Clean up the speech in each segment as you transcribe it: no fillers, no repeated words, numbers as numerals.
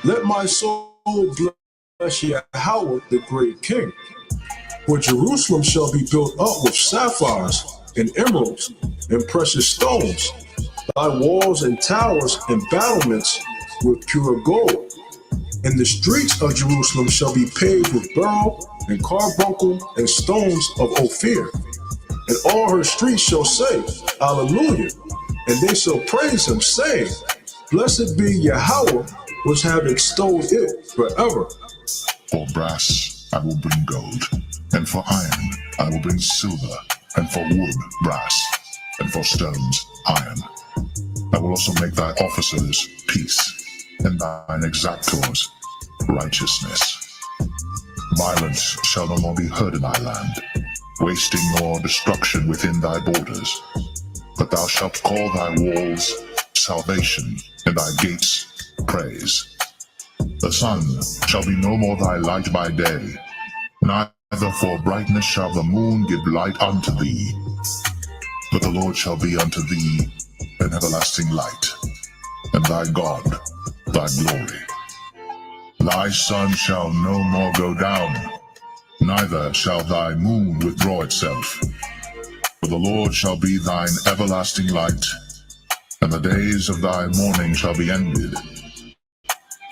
Let my soul bless Yahweh, the great King. For Jerusalem shall be built up with sapphires and emeralds and precious stones, thy walls and towers and battlements with pure gold. And the streets of Jerusalem shall be paved with beryl and carbuncle and stones of Ophir. And all her streets shall say, Alleluia. And they shall praise him, saying, Blessed be Yahweh, which have extolled it forever. For brass I will bring gold, and for iron I will bring silver, and for wood brass, and for stones iron. I will also make thy officers peace, and thine exactors righteousness. Violence shall no more be heard in thy land, wasting nor destruction within thy borders. But thou shalt call thy walls salvation, and thy gates praise. The sun shall be no more thy light by day, neither for brightness shall the moon give light unto thee. But the Lord shall be unto thee an everlasting light, and thy God thy glory. Thy sun shall no more go down, neither shall thy moon withdraw itself. For the Lord shall be thine everlasting light, and the days of thy mourning shall be ended.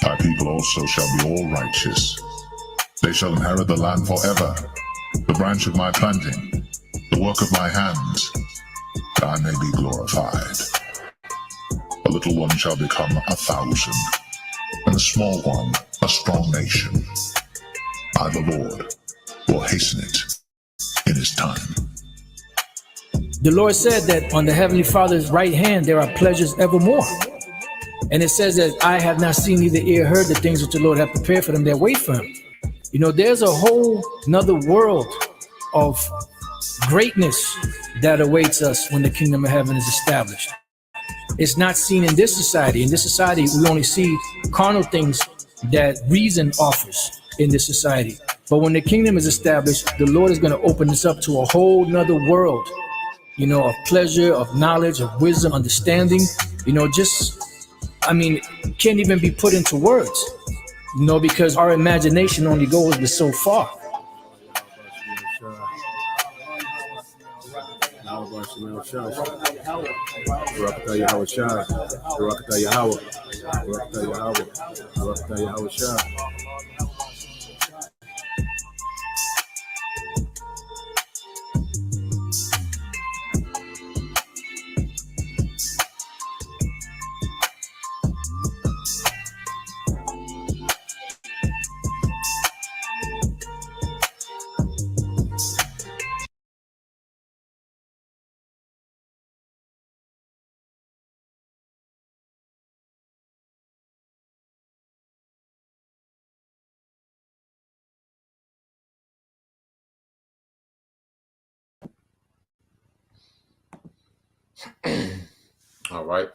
Thy people also shall be all righteous. They shall inherit the land forever, the branch of my planting, the work of my hands, that I may be glorified. A little one shall become 1,000, and a small one a strong nation. I, the Lord, will hasten it in his time. The Lord said that on the Heavenly Father's right hand there are pleasures evermore. And it says that I have not seen neither ear heard the things which the Lord hath prepared for them that wait for him. You know, there's a whole another world of greatness that awaits us when the kingdom of heaven is established. It's not seen in this society. In this society, we only see carnal things that reason offers in this society. But when the kingdom is established, the Lord is going to open us up to a whole nother world, you know, of pleasure, of knowledge, of wisdom, understanding, you know, can't even be put into words, you know, because our imagination only goes but so far. All right.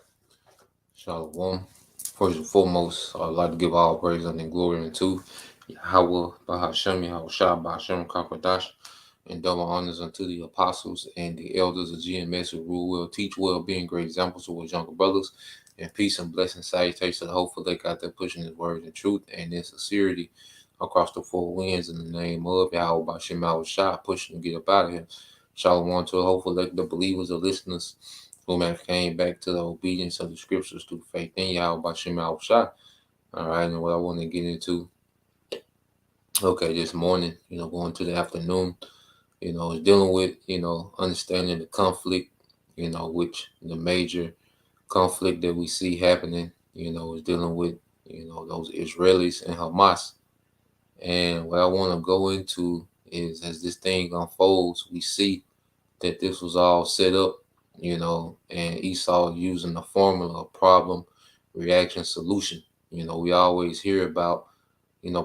Shalom. First and foremost, I'd like to give all praise and glory unto Yahweh, Bahashem, Yahushua, Bahashem, Kakwadash, and double honors unto the apostles and the elders of GMS who rule well, teach well, being great examples to his younger brothers, and peace and blessing, salutations to the hopeful they got there pushing his word and truth and in sincerity across the four winds in the name of Yahweh, Bahashem, Yahushua, pushing to get up out of here. Shalom to the hopeful the believers, the listeners, who have came back to the obedience of the scriptures through faith in Yahweh Bashem Yahushua. All right, and what I want to get into, this morning, going to the afternoon, is dealing with, understanding the conflict, which the major conflict that we see happening, is dealing with, those Israelis and Hamas. And what I want to go into is as this thing unfolds, we see that this was all set up, and Esau using the formula of problem, reaction, solution. We always hear about,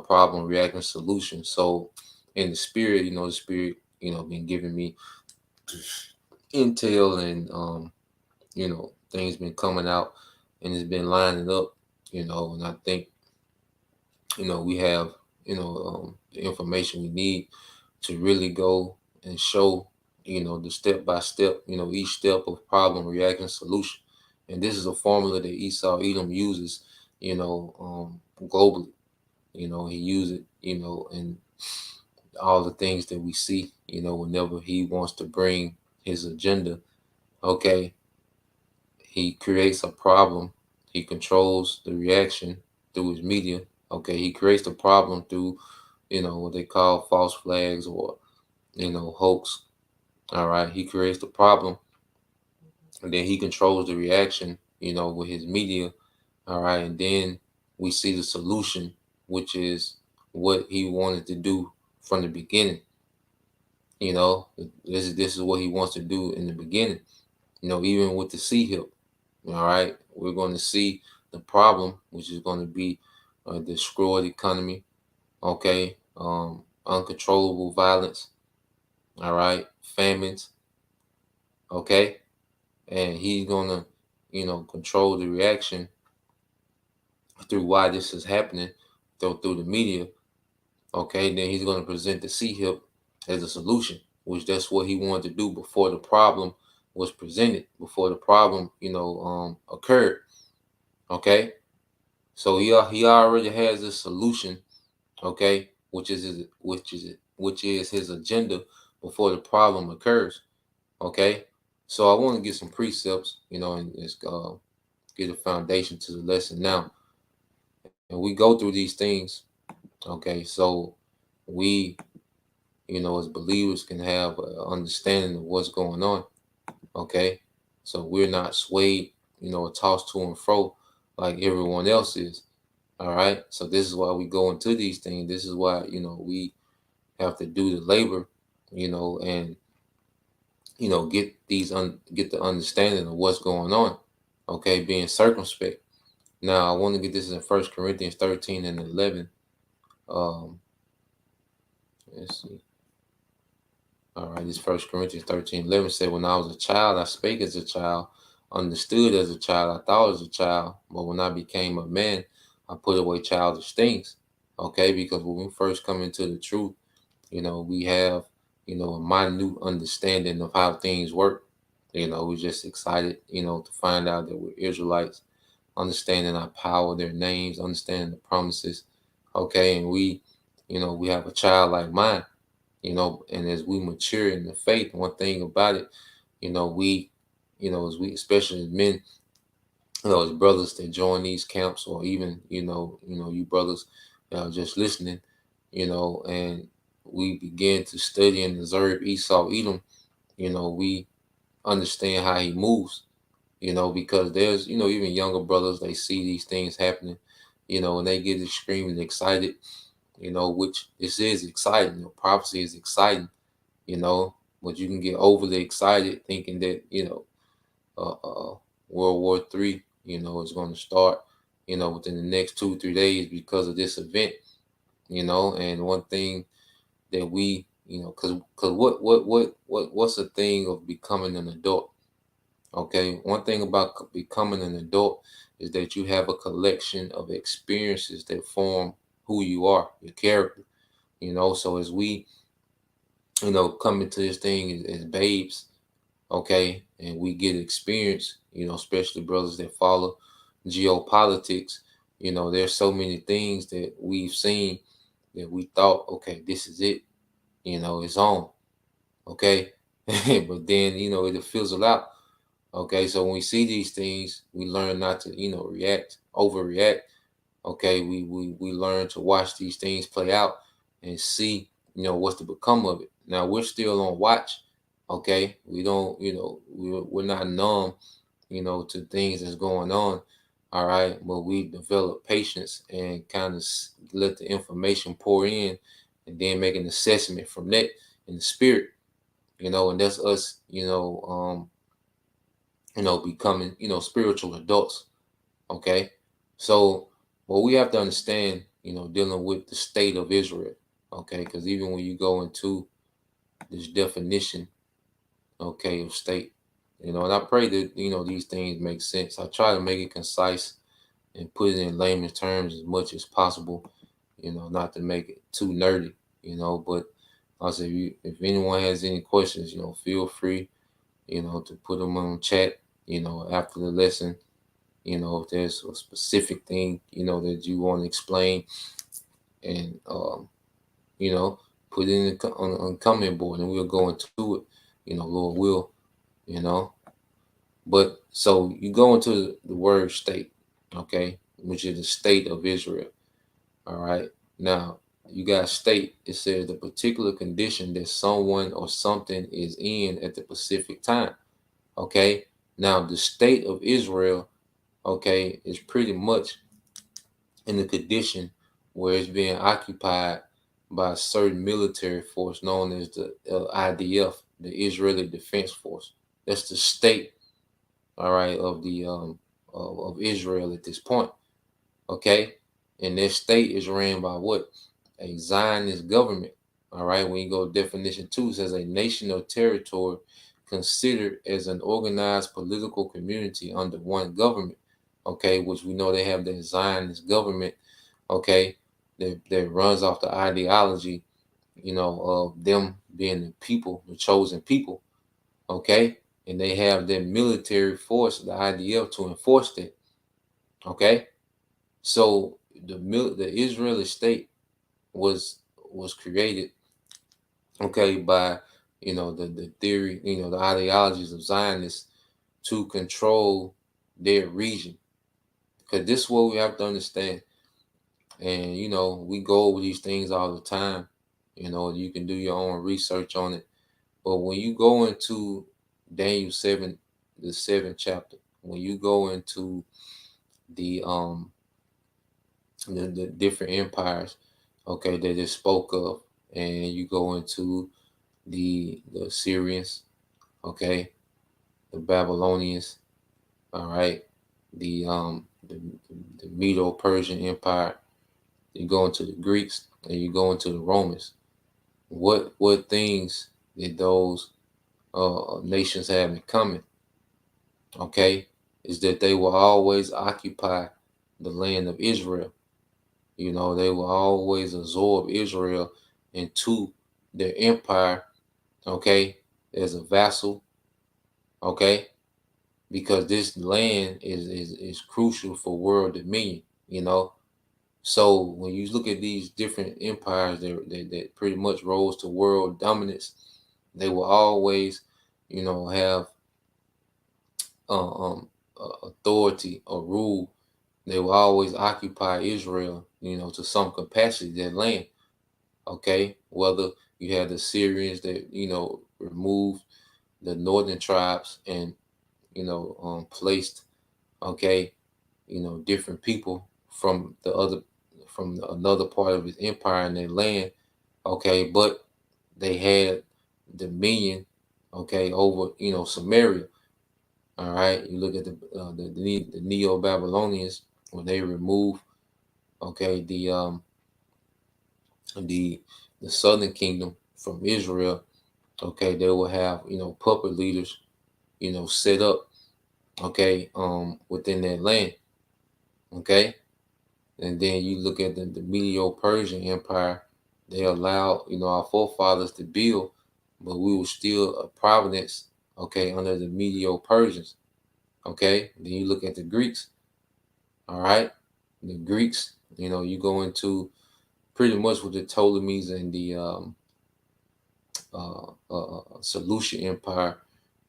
problem, reaction, solution. So in the spirit, the spirit, been giving me intel and, things been coming out and it's been lining up, and I think, we have, the information we need to really go and show, the step-by-step, each step of problem, reaction, solution. And this is a formula that Esau Edom uses, globally. He use it, in all the things that we see, whenever he wants to bring his agenda. Okay. He creates a problem. He controls the reaction through his media. Okay. He creates the problem through, what they call false flags or, hoax. All right. He creates the problem and then he controls the reaction, with his media. All right. And then we see the solution, which is what he wanted to do from the beginning. This is what he wants to do in the beginning. Even with the sea hip. All right. We're going to see the problem, which is going to be a destroyed economy. Okay. Uncontrollable violence. All right. Famines. Okay. And he's going to, control the reaction through why this is happening through the media. Okay. Then he's going to present the sea hip as a solution, which that's what he wanted to do before the problem was presented, before the problem, occurred. Okay. So he already has a solution, okay, which is his agenda before the problem occurs. Okay. So I want to get some precepts, and let's get a foundation to the lesson now. And we go through these things, okay, so we, as believers can have an understanding of what's going on. Okay. So we're not swayed, or tossed to and fro like everyone else is. All right. So this is why we go into these things. This is why, we have to do the labor, and, get the understanding of what's going on. Okay. Being circumspect. Now, I want to get this in 1 Corinthians 13 and 11. Let's see. All right. This 1 Corinthians 13, 11 said, when I was a child, I spake as a child, understood as a child, I thought as a child. But when I became a man, I put away childish things. Okay. Because when we first come into the truth, we have, a minute understanding of how things work. We're just excited, to find out that we're Israelites, understanding our power, their names, understanding the promises. Okay. And we have a childlike mind, and as we mature in the faith, one thing about it, we, as we, especially as men, as brothers that join these camps, or even, you brothers just listening, and we begin to study and observe Esau, Edom, we understand how he moves, because there's, even younger brothers, they see these things happening, and they get extremely excited, which this is exciting. Prophecy is exciting, but you can get overly excited thinking that, World War III, is going to start, within the next 2-3 days because of this event, and one thing that we, because what's the thing of becoming an adult? Okay, one thing about becoming an adult is that you have a collection of experiences that form who you are, your character, so as we, come into this thing as babes, okay, and we get experience, especially brothers that follow geopolitics, there's so many things that we've seen that we thought, okay, this is it, it's on, okay, but then, it fizzle out, okay, so when we see these things, we learn not to, overreact, okay, we learn to watch these things play out and see, what's to become of it. Now, we're still on watch, okay, we don't, we're not numb, to things that's going on, all right, but we develop patience and kind of let the information pour in and then make an assessment from that in the spirit, and that's us, becoming, spiritual adults, okay, so what we have to understand, dealing with the state of Israel, okay, because even when you go into this definition, okay, of state, and I pray that, these things make sense. I try to make it concise and put it in layman's terms as much as possible, not to make it too nerdy, but also if anyone has any questions, feel free, to put them on chat, after the lesson, if there's a specific thing, that you want to explain, and, put it in on the comment board, and we'll go into it, Lord will, you know. But so you go into the word state, okay, which is the state of Israel. All right. Now you got state. It says the particular condition that someone or something is in at the specific time. Okay. Now the state of Israel, okay, is pretty much in the condition where it's being occupied by a certain military force known as the IDF, the Israeli Defense Force. That's the state, all right, of the of Israel at this point. Okay, and their state is ran by what? A Zionist government. All right, when you go to definition 2, it says a nation or territory considered as an organized political community under one government. Okay, which we know they have the Zionist government. Okay, that runs off the ideology, of them being the people, the chosen people. Okay, and they have their military force, the IDF, to enforce that. Okay, so the Israeli state was created, okay, by the theory, the ideologies of Zionists to control their region. Because this is what we have to understand. And we go over these things all the time. You can do your own research on it. But when you go into Daniel 7, the 7th chapter, when you go into the different empires, okay, that it spoke of, and you go into the Assyrians, okay, the Babylonians, all right, the Medo-Persian Empire, you go into the Greeks, and you go into the Romans. What things did those nations have in common? Okay, is that they will always occupy the land of Israel. They will always absorb Israel into their empire, okay, as a vassal, okay, because this land is crucial for world dominion, So when you look at these different empires that pretty much rose to world dominance, they will always, have authority or rule. They will always occupy Israel, to some capacity, that land. Okay, whether you had the Syrians that removed the northern tribes and placed, okay, different people from another part of his empire in their land, okay, but they had dominion, okay, over Samaria. All right, you look at the Neo-Babylonians when they removed, okay, the southern kingdom from Israel. Okay, they will have puppet leaders, set up, okay, within that land. Okay, and then you look at the Medo-Persian Empire. They allowed our forefathers to build, but we were still a province, okay, under the Medo-Persians. Okay, then you look at the Greeks. All right, the Greeks, you go into pretty much with the Ptolemies and the Seleucid Empire.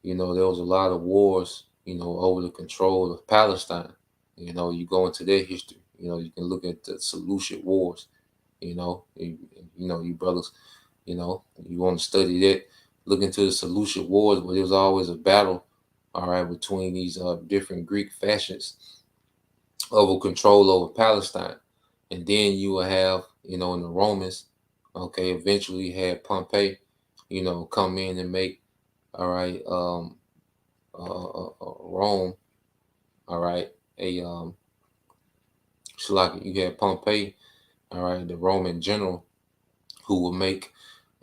There was a lot of wars, over the control of Palestine. You go into their history. You can look at the Seleucid Wars. You brothers, you want to study that. Look into the Seleucid Wars, but there was always a battle, all right, between these different Greek factions over control over Palestine. And then you will have, in the Romans, okay, eventually had Pompey, come in and make, all right, Rome, all right, you had Pompey, all right, the Roman general, who will make,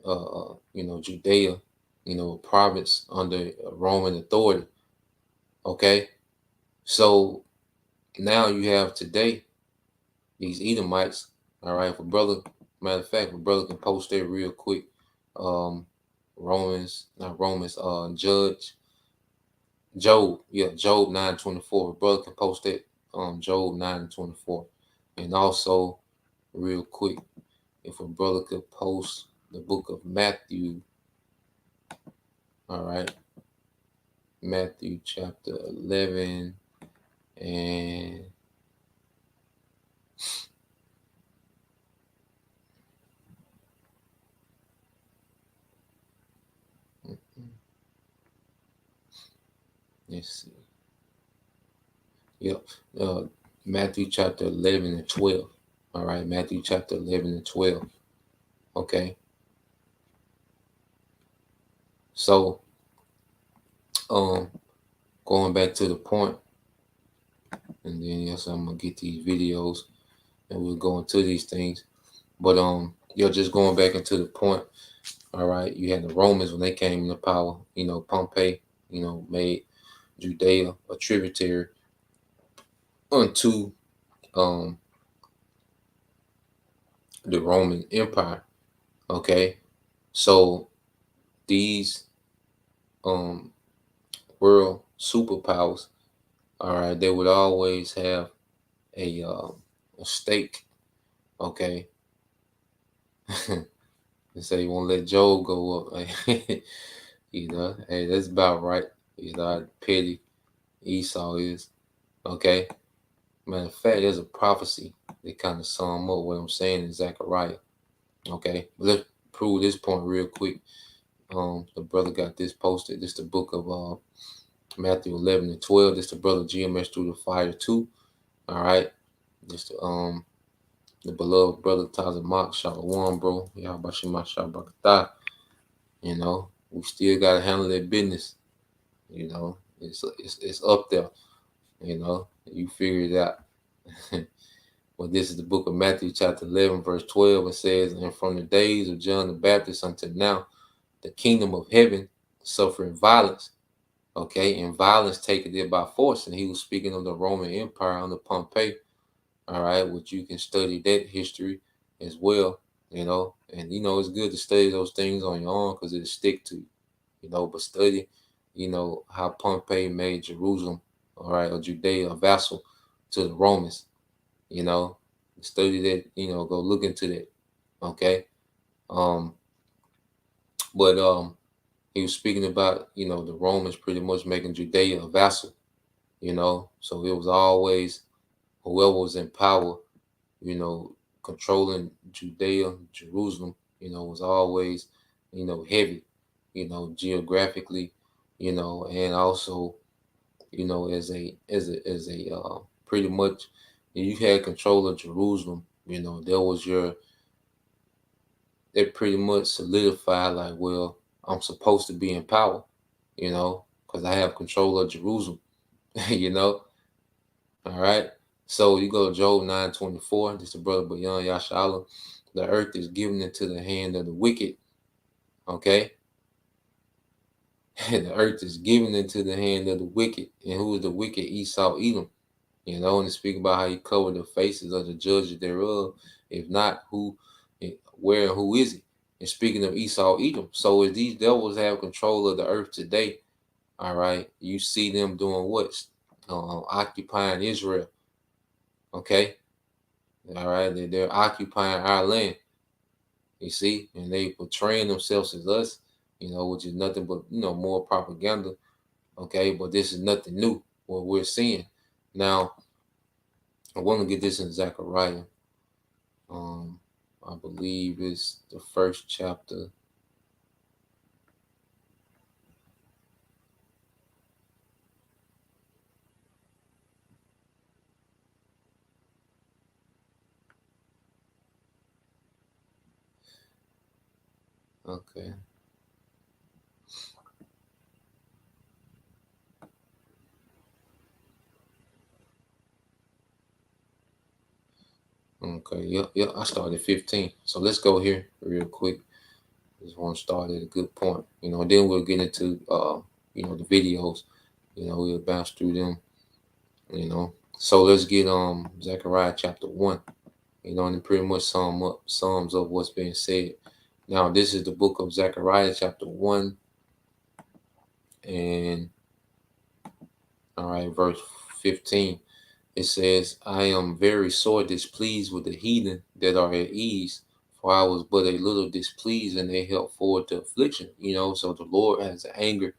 Judea, a province under Roman authority. Okay, so now you have today these Edomites. All right, matter of fact, brother can post that real quick. Judge Job, yeah, Job 9:24. Brother can post it. Job 9:24. And also, real quick, if a brother could post the book of Matthew, all right, Matthew chapter 11 and let's see. Yep. Matthew chapter 11 and 12. All right, Matthew chapter 11 and 12. Okay. So, going back to the point, and then yes, I'm gonna get these videos and we'll go into these things. But just going back into the point, all right, you had the Romans when they came into power, Pompey, made Judea a tributary unto the Roman Empire. Okay. So these world superpowers, all right, they would always have a stake. Okay. And say you won't let Job go up. Hey, that's about right. How petty Esau is. Okay. Matter of fact, there's a prophecy that kind of sum up what I'm saying in Zechariah. Okay. But let's prove this point real quick. The brother got this posted. This is the book of Matthew 11 and 12. This is the brother GMS through the fire too. All right. This the beloved brother Tazamak Shalom, bro. Yahbashima Shabakata. We still gotta handle that business. It's up there. You figure it out. Well, this is the book of Matthew, chapter 11, verse 12. It says, "And from the days of John the Baptist until now, the kingdom of heaven suffering violence." Okay, and violence taketh it by force. And he was speaking of the Roman Empire under Pompey. All right, which you can study that history as well. And it's good to study those things on your own because it'll stick to you. But study, how Pompey made Jerusalem, all right, or Judea a vassal to the Romans. Study that, go look into that. Okay. But he was speaking about, the Romans pretty much making Judea a vassal, so it was always whoever was in power, controlling Judea, Jerusalem, was always, heavy, geographically, and also, as a pretty much, you had control of Jerusalem, it pretty much solidified like, well, I'm supposed to be in power, because I have control of Jerusalem, all right. So you go to Job 9:24. This is brother Bayan Yashala. The earth is given into the hand of the wicked. Okay. And the earth is given into the hand of the wicked. And who is the wicked? Esau, Edom. And speak about how he covered the faces of the judges thereof. If not, who, where, and who is he? And speaking of Esau, Edom. So if these devils have control of the earth today, all right, you see them doing what? Occupying Israel. Okay. All right. They're occupying our land. You see, and they portraying themselves as us, which is nothing but, more propaganda. Okay. But this is nothing new, what we're seeing. Now, I want to get this in Zechariah. I believe it's the first chapter. Okay. Okay. Yep. I started 15. So let's go here real quick. Just want to start at a good point. Then we'll get into the videos. We'll bounce through them. So let's get Zechariah chapter 1. And it pretty much sums up what's being said. Now, this is the book of Zechariah chapter 1. And right, verse 15. It says, I am very sore displeased with the heathen that are at ease, for I was but a little displeased, and they helped forward to affliction. So the Lord has anger.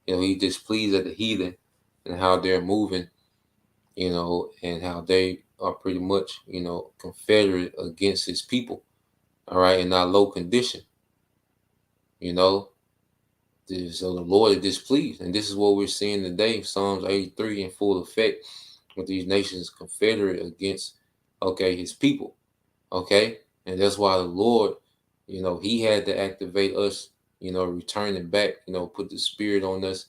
He's displeased at the heathen and how they're moving, and how they are pretty much, confederate against his people, all right, in our low condition, So the Lord is displeased. And this is what we're seeing today, Psalms 83 in full effect, with these nations confederate against, his people, okay? And that's why the Lord, he had to activate us, returning back, put the spirit on us,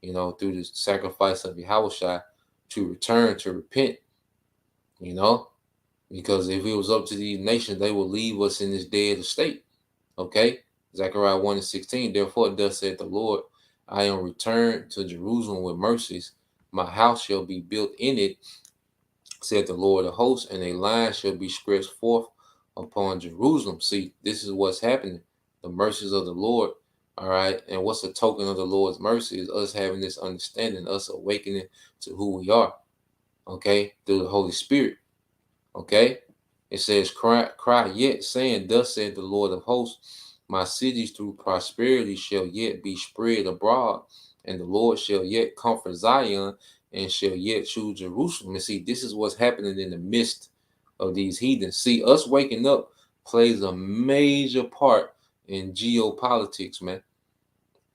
through the sacrifice of Yahushua to return, to repent, because if it was up to these nations, they would leave us in this dead state, okay? Zechariah 1:16, therefore thus said the Lord, I am returned to Jerusalem with mercies. My house shall be built in it, said the Lord of hosts, and a line shall be stretched forth upon Jerusalem. See, this is what's happening. The mercies of the Lord, all right? And what's the token of the Lord's mercy is us having this understanding, us awakening to who we are, okay, through the Holy Spirit, okay? It says, cry yet, saying, thus said the Lord of hosts, my cities through prosperity shall yet be spread abroad, and the Lord shall yet comfort Zion, and shall yet choose Jerusalem. And see, this is what's happening in the midst of these heathens. See, us waking up plays a major part in geopolitics, man.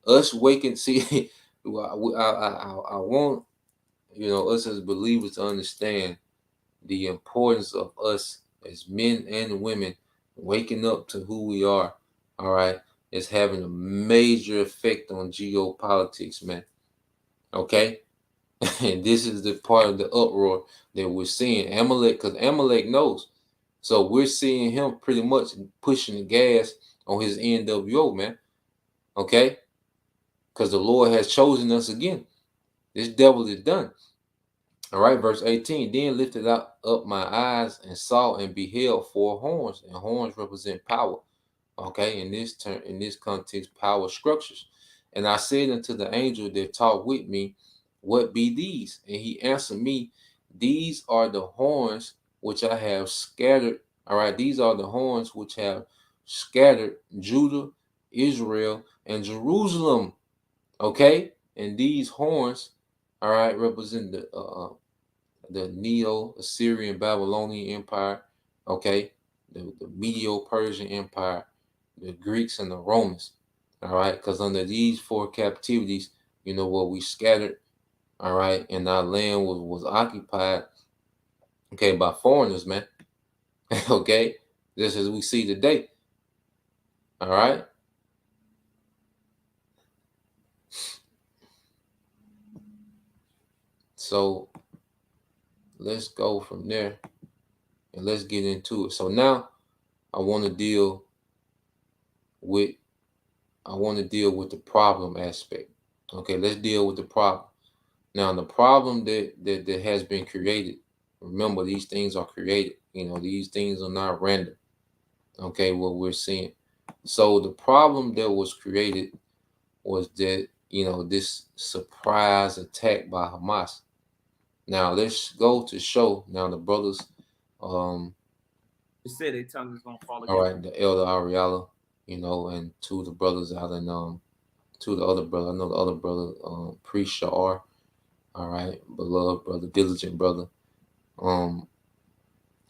Us waking, see, I want, us as believers to understand the importance of us as men and women waking up to who we are, all right, is having a major effect on geopolitics, man. Okay? And this is the part of the uproar that we're seeing. Amalek, because Amalek knows. So we're seeing him pretty much pushing the gas on his NWO, man. Okay? Because the Lord has chosen us again. This devil is done. All right, verse 18. Then lifted up my eyes and saw and beheld 4 horns, and horns represent power. Okay, in this context, power structures. And I said unto the angel that talked with me, what be these? And he answered me, these are the horns which I have scattered. All right, these are the horns which have scattered Judah, Israel, and Jerusalem. Okay, and these horns, all right, represent the Neo-Assyrian Babylonian Empire. Okay, the Medo-Persian Empire, the Greeks, and the Romans. All right, because under these 4 captivities, what we scattered, all right, and our land was occupied, okay, by foreigners, man. Okay, just as we see today. All right. So let's go from there and let's get into it. So now I want to deal with the problem aspect. Okay, let's deal with the problem. Now, the problem that has been created, remember, these things are created. These things are not random. Okay, what we're seeing. So the problem that was created was that, this surprise attack by Hamas. Now, let's go to show now the brothers. They said their tongue is going to fall again. All right, the elder Ariella, and 2 of the brothers out in, 2 of the other brother. I know the other brother, Priest Sha'ar. All right, beloved brother, diligent brother. And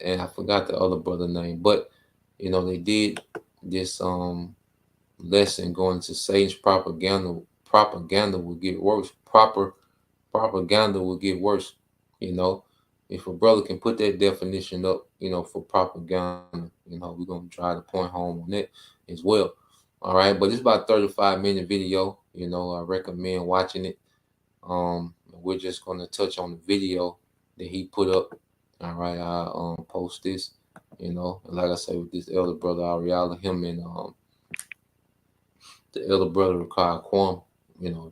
I forgot the other brother name, but they did this lesson going to Satan's propaganda. Propaganda will get worse. Propaganda will get worse. If a brother can put that definition up, for propaganda, we're gonna try to point home on that as well. All right, but it's about 35-minute video. I recommend watching it. We're just gonna touch on the video that he put up. All right, I post this. And like I said, with this elder brother Ariella, him and the elder brother Rikai Kwam,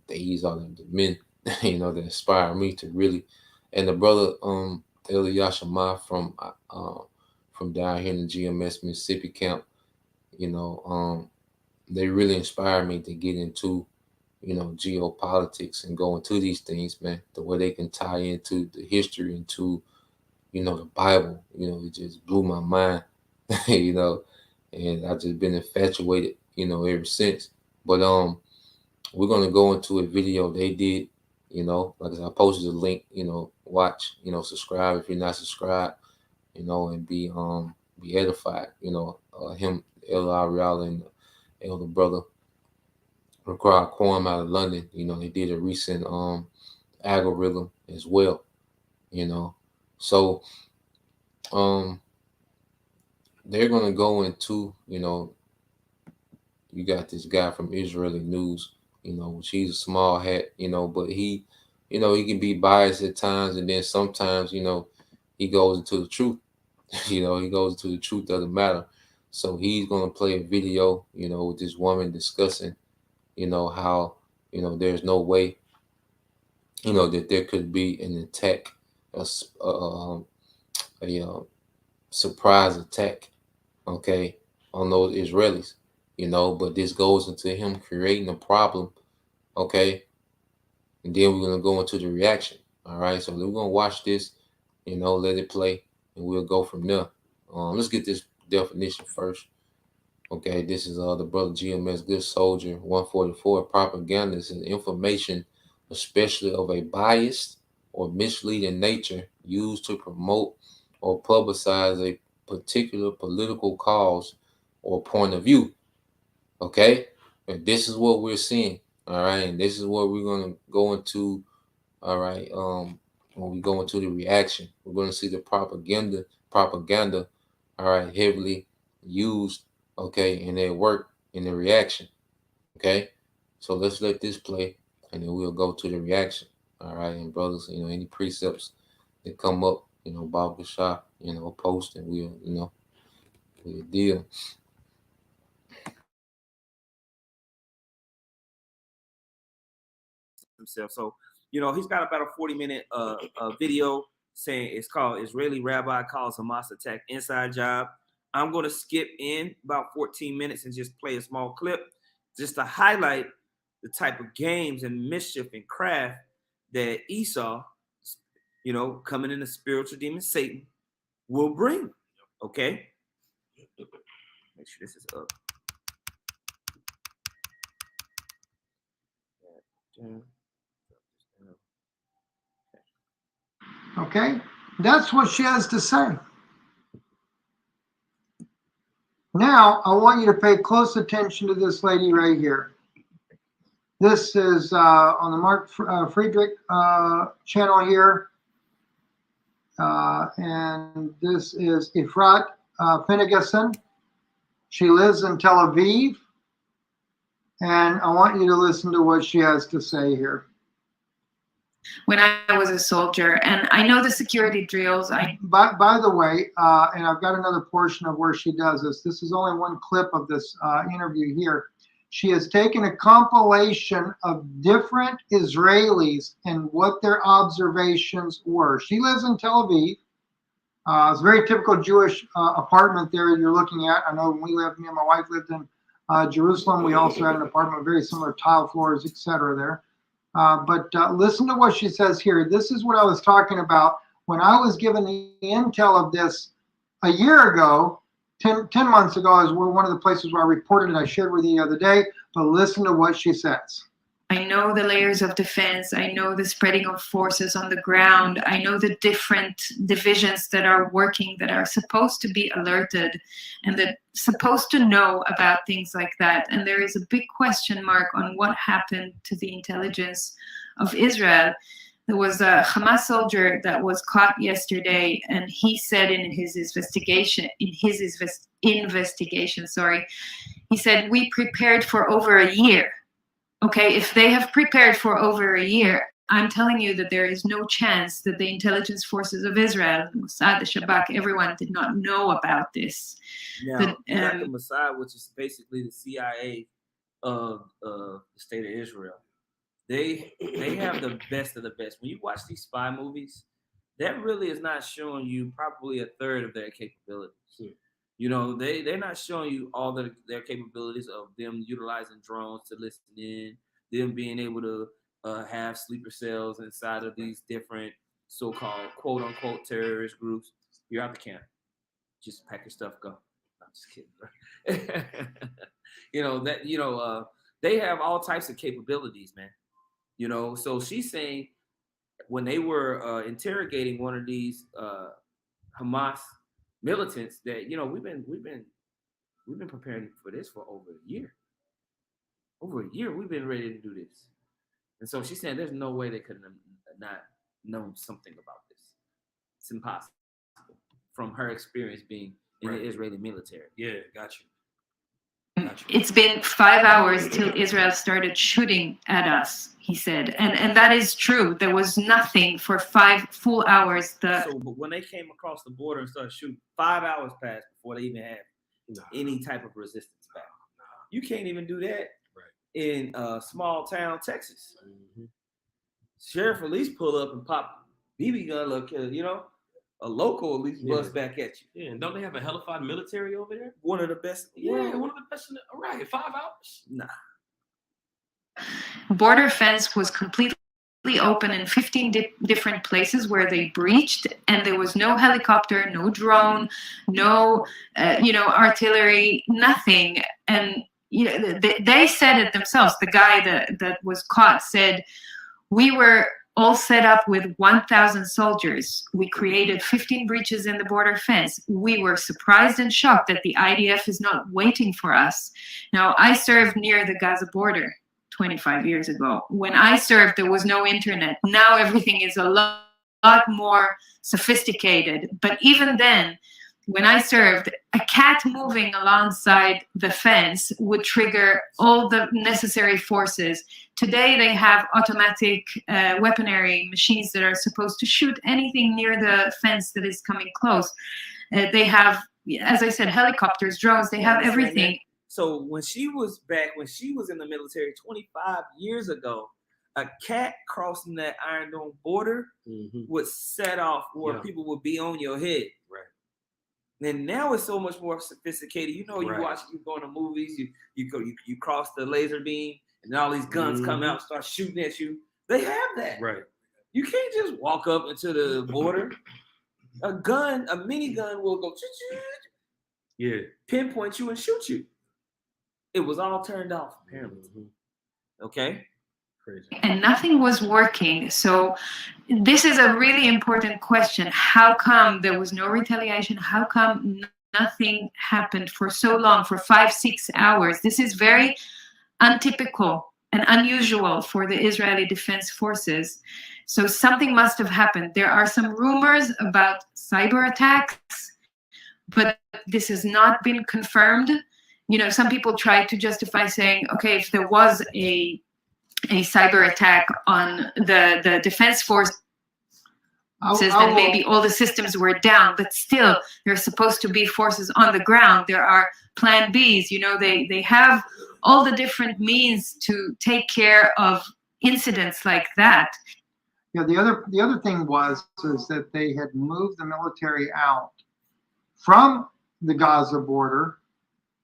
these are the men, that inspire me to really. And the brother Elder Yashima from down here in the GMS Mississippi camp, they really inspired me to get into, geopolitics and go into these things, man, the way they can tie into the history, into, the Bible, it just blew my mind, and I've just been infatuated, ever since. But we're gonna go into a video they did, like I said, I posted a link, watch, subscribe if you're not subscribed, and be edified, him, El Ariel, and the elder brother Required Quorum out of London, they did a recent algorithm as well, so they're gonna go into, you got this guy from Israeli News, which he's a small hat, but he can be biased at times, and then sometimes, he goes into the truth, he goes into the truth of the matter. So he's gonna play a video, with this woman discussing, how, there's no way, that there could be an attack, a surprise attack, okay, on those Israelis, but this goes into him creating a problem, okay, and then we're going to go into the reaction. All right, so we're going to watch this, let it play, and we'll go from there. Let's get this definition first. Okay, this is the brother GMS Good Soldier 144. Propaganda is information, especially of a biased or misleading nature, used to promote or publicize a particular political cause or point of view. Okay, and this is what we're seeing. All right, and this is what we're gonna go into. All right, when we go into the reaction, we're gonna see the propaganda. All right, heavily used. Okay, in their work, in the reaction. Okay, so let's let this play, and then we'll go to the reaction. All right, and brothers, any precepts that come up, Bob Gashah, post, and we'll deal. Himself. So, he's got about a 40-minute video saying it's called Israeli Rabbi Calls Hamas Attack Inside Job. I'm going to skip in about 14 minutes and just play a small clip just to highlight the type of games and mischief and craft that Esau, coming in the spiritual demon Satan, will bring. Okay? Make sure this is up. Okay, that's what she has to say. Now, I want you to pay close attention to this lady right here. This is on the Mark Friedrich channel here. And this is Efrat Finnegason. She lives in Tel Aviv. And I want you to listen to what she has to say here. When I was a soldier, and I know the security drills. By the way, and I've got another portion of where she does this. This is only one clip of this interview here. She has taken a compilation of different Israelis and what their observations were. She lives in Tel Aviv. It's a very typical Jewish apartment there you're looking at. I know when me and my wife lived in Jerusalem, we also had an apartment with very similar tile floors, etc. there. But listen to what she says here. This is what I was talking about when I was given the intel of this a year ago. 10 months ago is one of the places where I reported it. I shared with you the other day. But listen to what she says. I know the layers of defense. I know the spreading of forces on the ground. I know the different divisions that are working, that are supposed to be alerted and that supposed to know about things like that. And there is a big question mark on what happened to the intelligence of Israel. There was a Hamas soldier that was caught yesterday, and he said in his investigation, he said, we prepared for over a year. Okay, if they have prepared for over a year, I'm telling you that there is no chance that the intelligence forces of Israel, the Mossad, the Shabak, everyone did not know about this. Now, the Mossad, which is basically the CIA of the state of Israel, they have the best of the best. When you watch these spy movies, that really is not showing you probably a third of their capabilities. They're not showing you all their capabilities of them utilizing drones to listen in, them being able to have sleeper cells inside of these different so-called quote unquote terrorist groups. You're out the camp. Just pack your stuff, go. I'm just kidding, bro. They have all types of capabilities, man. So she's saying when they were interrogating one of these Hamas militants that we've been preparing for this for over a year. Over a year, we've been ready to do this. And so she's saying there's no way they could have not known something about this. It's impossible from her experience being in the Israeli military. Yeah, got you. It's been 5 hours till Israel started shooting at us, he said. And that is true. There was nothing for 5 full hours. But when they came across the border and started shooting, 5 hours passed before they even had any type of resistance back. You can't even do that in small town Texas. Mm-hmm. Sheriff at least pull up and pop BB gun, look, a local at least bust back at you. Yeah, and don't they have a hellified military over there? One of the best. Yeah, one of the best. All right, 5 hours? Nah. Border fence was completely open in 15 different places where they breached, and there was no helicopter, no drone, no, artillery, nothing. And they said it themselves. The guy that was caught said, we were all set up with 1,000 soldiers. We created 15 breaches in the border fence. We were surprised and shocked that the IDF is not waiting for us. Now, I served near the Gaza border 25 years ago. When I served, there was no internet. Now everything is a lot more sophisticated. But even then, when I served, a cat moving alongside the fence would trigger all the necessary forces. Today, they have automatic weaponry machines that are supposed to shoot anything near the fence that is coming close. They have, as I said, helicopters, drones, they have everything. So when she was in the military 25 years ago, a cat crossing that Iron Dome border would set off where people would be on your head. Right. And now it's so much more sophisticated. You go into movies, you cross the laser beam, and all these guns come out and start shooting at you. They have that. Right. You can't just walk up into the border. A minigun will go pinpoint you and shoot you. It was all turned off, apparently. Okay? Crazy. And nothing was working. So this is a really important question. How come there was no retaliation? How come nothing happened for so long, for 5-6 hours? This is very untypical and unusual for the Israeli Defense Forces. So something must have happened. There are some rumors about cyber attacks, but this has not been confirmed. Some people try to justify saying, okay, if there was a cyber attack on the defense force, then maybe all the systems were down, but still there are supposed to be forces on the ground. There are plan Bs, they have all the different means to take care of incidents like that. Yeah, the other thing is that they had moved the military out from the Gaza border.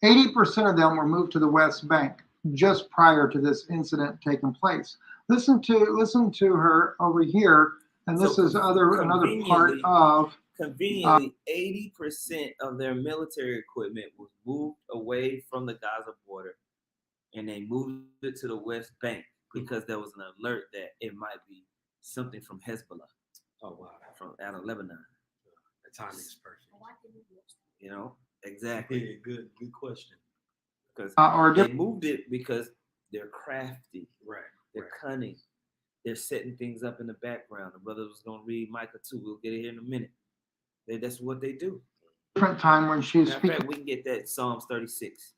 80% of them were moved to the West Bank just prior to this incident taking place. Listen to her over here, and this is another part of. Conveniently, 80% of their military equipment was moved away from the Gaza border, and they moved it to the West Bank because there was an alert that it might be something from Hezbollah. Oh wow! Out of Lebanon. The timing is perfect. Exactly. Yeah, good question. Because they moved it because they're crafty. Right. They're cunning. They're setting things up in the background. The brother was going to read Micah 2. We'll get it here in a minute. That's what they do. Different time when she's speaking. In fact, we can get that Psalms 36.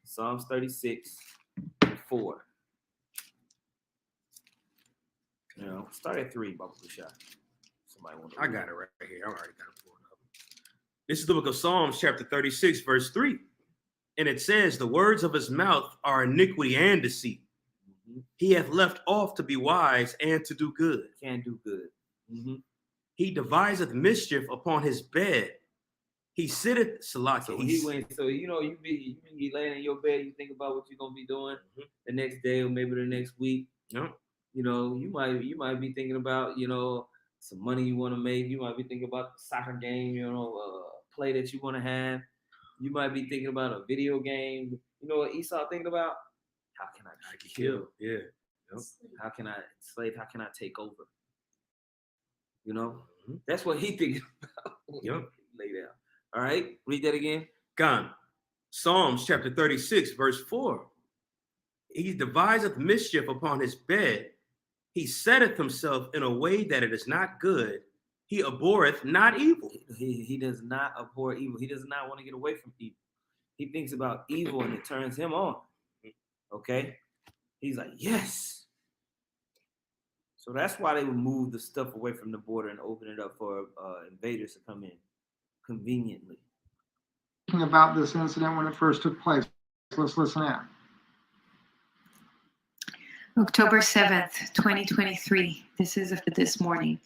Psalms 36 4. Start at 3, Baba Kusha. Somebody want to I got it right here. I already got it pulled up. This is the book of Psalms, chapter 36, verse 3. And it says, the words of his mouth are iniquity and deceit. He hath left off to be wise and to do good. Can do good. He deviseth mischief upon his bed. He sitteth, Salaki. So he went. So you know, you be laying in your bed. You think about what you're gonna be doing the next day or maybe the next week. Yeah. You know, you might be thinking about, you know, some money you want to make. You might be thinking about the soccer game. You know, play that you want to have. You might be thinking about a video game. You know what Esau thinking about? How can I kill? Yeah. How can I enslave? How can I take over? You know, that's what he thinking about. Yep. Lay down. All right, read that again. Gone. Psalms chapter 36, verse 4. He deviseth mischief upon his bed. He setteth himself in a way that it is not good. He abhorreth not evil. He does not abhor evil. He does not want to get away from evil. He thinks about evil and it turns him on. Okay? He's like, yes. So that's why they would move the stuff away from the border and open it up for invaders to come in conveniently. About this incident when it first took place. Let's listen in. October 7th, 2023. This is this morning.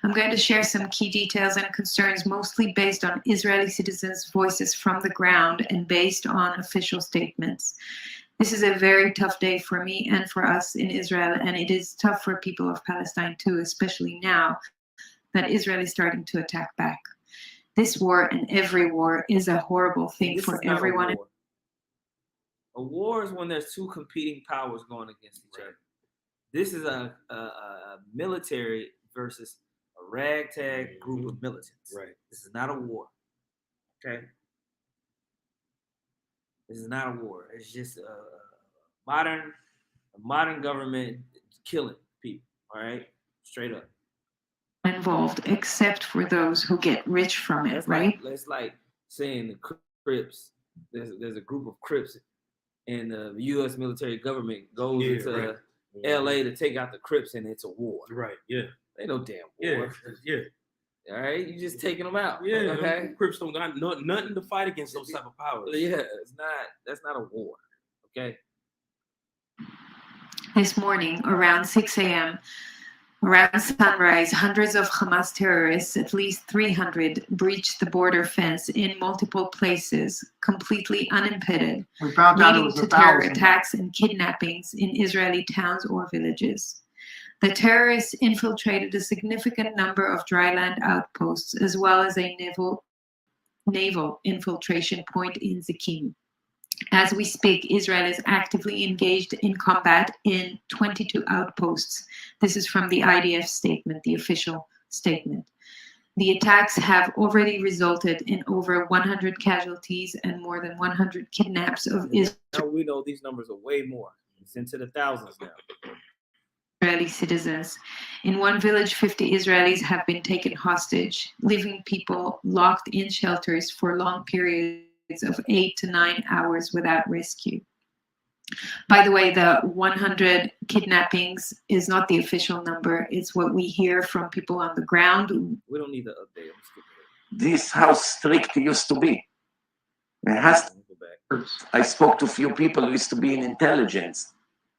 I'm going to share some key details and concerns, mostly based on Israeli citizens' voices from the ground and based on official statements. This is a very tough day for me and for us in Israel, and it is tough for people of Palestine too, especially now that Israel is starting to attack back. This war and every war is a horrible thing for everyone. A war is when there's two competing powers going against each other. This is a military versus a ragtag group of militants. Right. This is not a war. Okay. This is not a war. It's just a modern government killing people. All right, straight up. Involved, except for those who get rich from it, right? It's like saying the Crips. There's a group of Crips, and the U.S. military government goes into L.A. to take out the Crips, and it's a war. Right. Yeah. Ain't no damn war. Yeah. All right, you just taking them out. Yeah. Okay. Crips don't got nothing to fight against those type of powers. Yeah, that's not a war. Okay. This morning, around 6 a.m., around sunrise, hundreds of Hamas terrorists, at least 300, breached the border fence in multiple places, completely unimpeded, We found out it leading was to terror 1,000. attacks and kidnappings in Israeli towns or villages. The terrorists infiltrated a significant number of dry land outposts, as well as a naval infiltration point in Zikim. As we speak, Israel is actively engaged in combat in 22 outposts. This is from the IDF statement, the official statement. The attacks have already resulted in over 100 casualties and more than 100 kidnaps of Now we know these numbers are way more. It's into the thousands now. Israeli citizens. In one village, 50 Israelis have been taken hostage, leaving people locked in shelters for long periods of 8 to 9 hours without rescue. By the way, the 100 kidnappings is not the official number. It's what we hear from people on the ground. We don't need to update. I'm skipping This how strict it used to be. It has. Go back. I spoke to a few people who used to be in intelligence.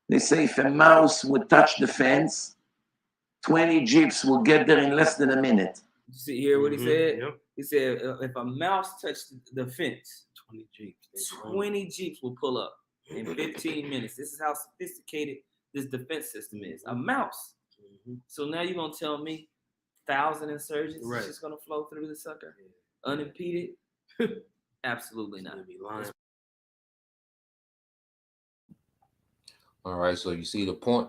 They say if a mouse would touch the fence, 20 jeeps will get there in less than a minute. You see here what he said? Yep. He said if a mouse touched the fence, 20 Jeeps. 20 Jeeps will pull up in 15 minutes. This is how sophisticated this defense system is. A mouse. So now you're gonna tell me 1,000 insurgents Right. is just gonna flow through the sucker unimpeded? Absolutely not. All right, so you see the point.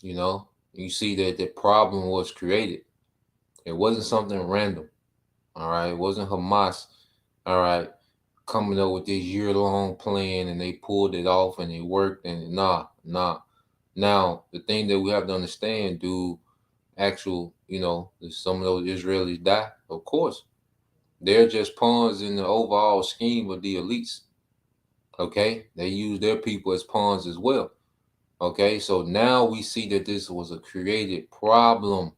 You know, you see that the problem was created. It wasn't something random. All right, it wasn't Hamas. All right, coming up with this year-long plan and they pulled it off and it worked. And nah. Now the thing that we have to understand, do actual, you know, some of those Israelis die? Of course, they're just pawns in the overall scheme of the elites. Okay, they use their people as pawns as well. Okay, so now we see that this was a created problem.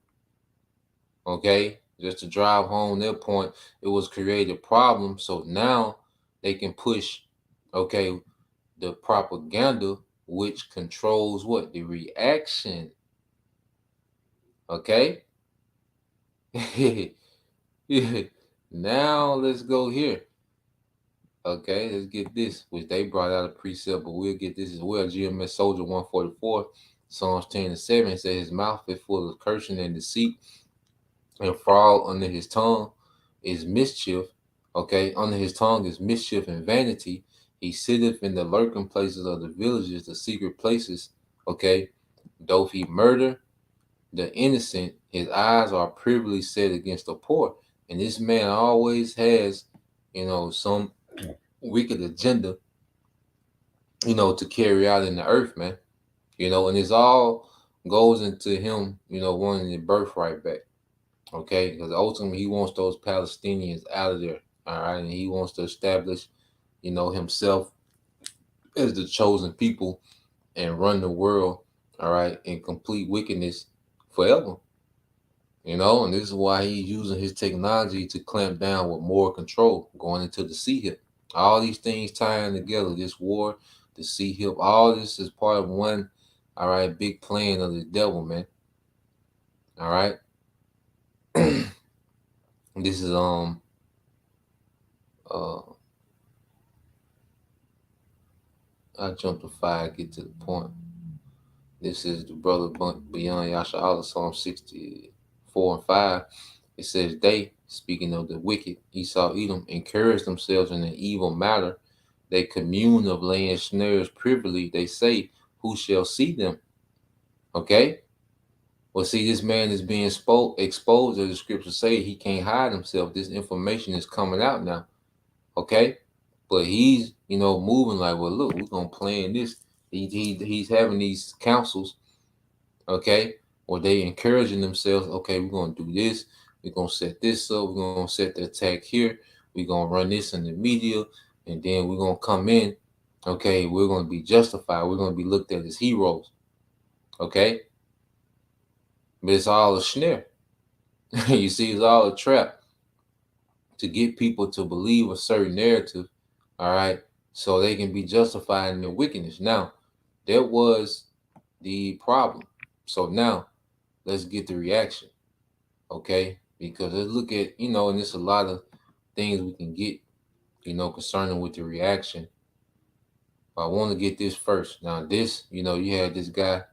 Okay, just to drive home their point, it was created problem. So now they can push, okay, the propaganda, which controls what? The reaction. Okay. Now let's go here. Okay, let's get this, which they brought out a precept, but we'll get this as well. GMS Soldier 144, Psalms 10:7 says his mouth is full of cursing and deceit, and fraud under his tongue is mischief. Okay, under his tongue is mischief and vanity. He sitteth in the lurking places of the villages, the secret places. Okay, doth he murder the innocent, his eyes are privily set against the poor. And this man always has, some wicked agenda, to carry out in the earth, man. And it's all goes into him, wanting the birthright back. Okay, because ultimately he wants those Palestinians out of there. All right, and he wants to establish, himself as the chosen people and run the world, all right, in complete wickedness forever. And this is why he's using his technology to clamp down with more control, going into the sea hip. All these things tying together, this war, the sea hip, all this is part of one, all right, big plan of the devil, man. All right. This is I jumped to 5, get to the point. This is the brother beyond Yasha Allah, Psalm 64 and 5. It says, they, speaking of the wicked, Esau, Edom, encourage themselves in an evil matter. They commune of laying snares privily. They say, who shall see them? Okay? Well, see, this man is being exposed, as the scriptures say. He can't hide himself. This information is coming out now. Okay? But he's, moving like, well, look, we're going to plan this. He's having these councils, okay, where they encouraging themselves, okay, we're going to do this. We're going to set this up. We're going to set the attack here. We're going to run this in the media. And then we're going to come in, okay, we're going to be justified. We're going to be looked at as heroes, okay? But it's all a snare. You see, it's all a trap to get people to believe a certain narrative, all right, so they can be justified in their wickedness. Now, that was the problem. So now, let's get the reaction, okay? Because let's look at, and there's a lot of things we can get, concerning with the reaction. But I want to get this first. Now, this, you had this guy,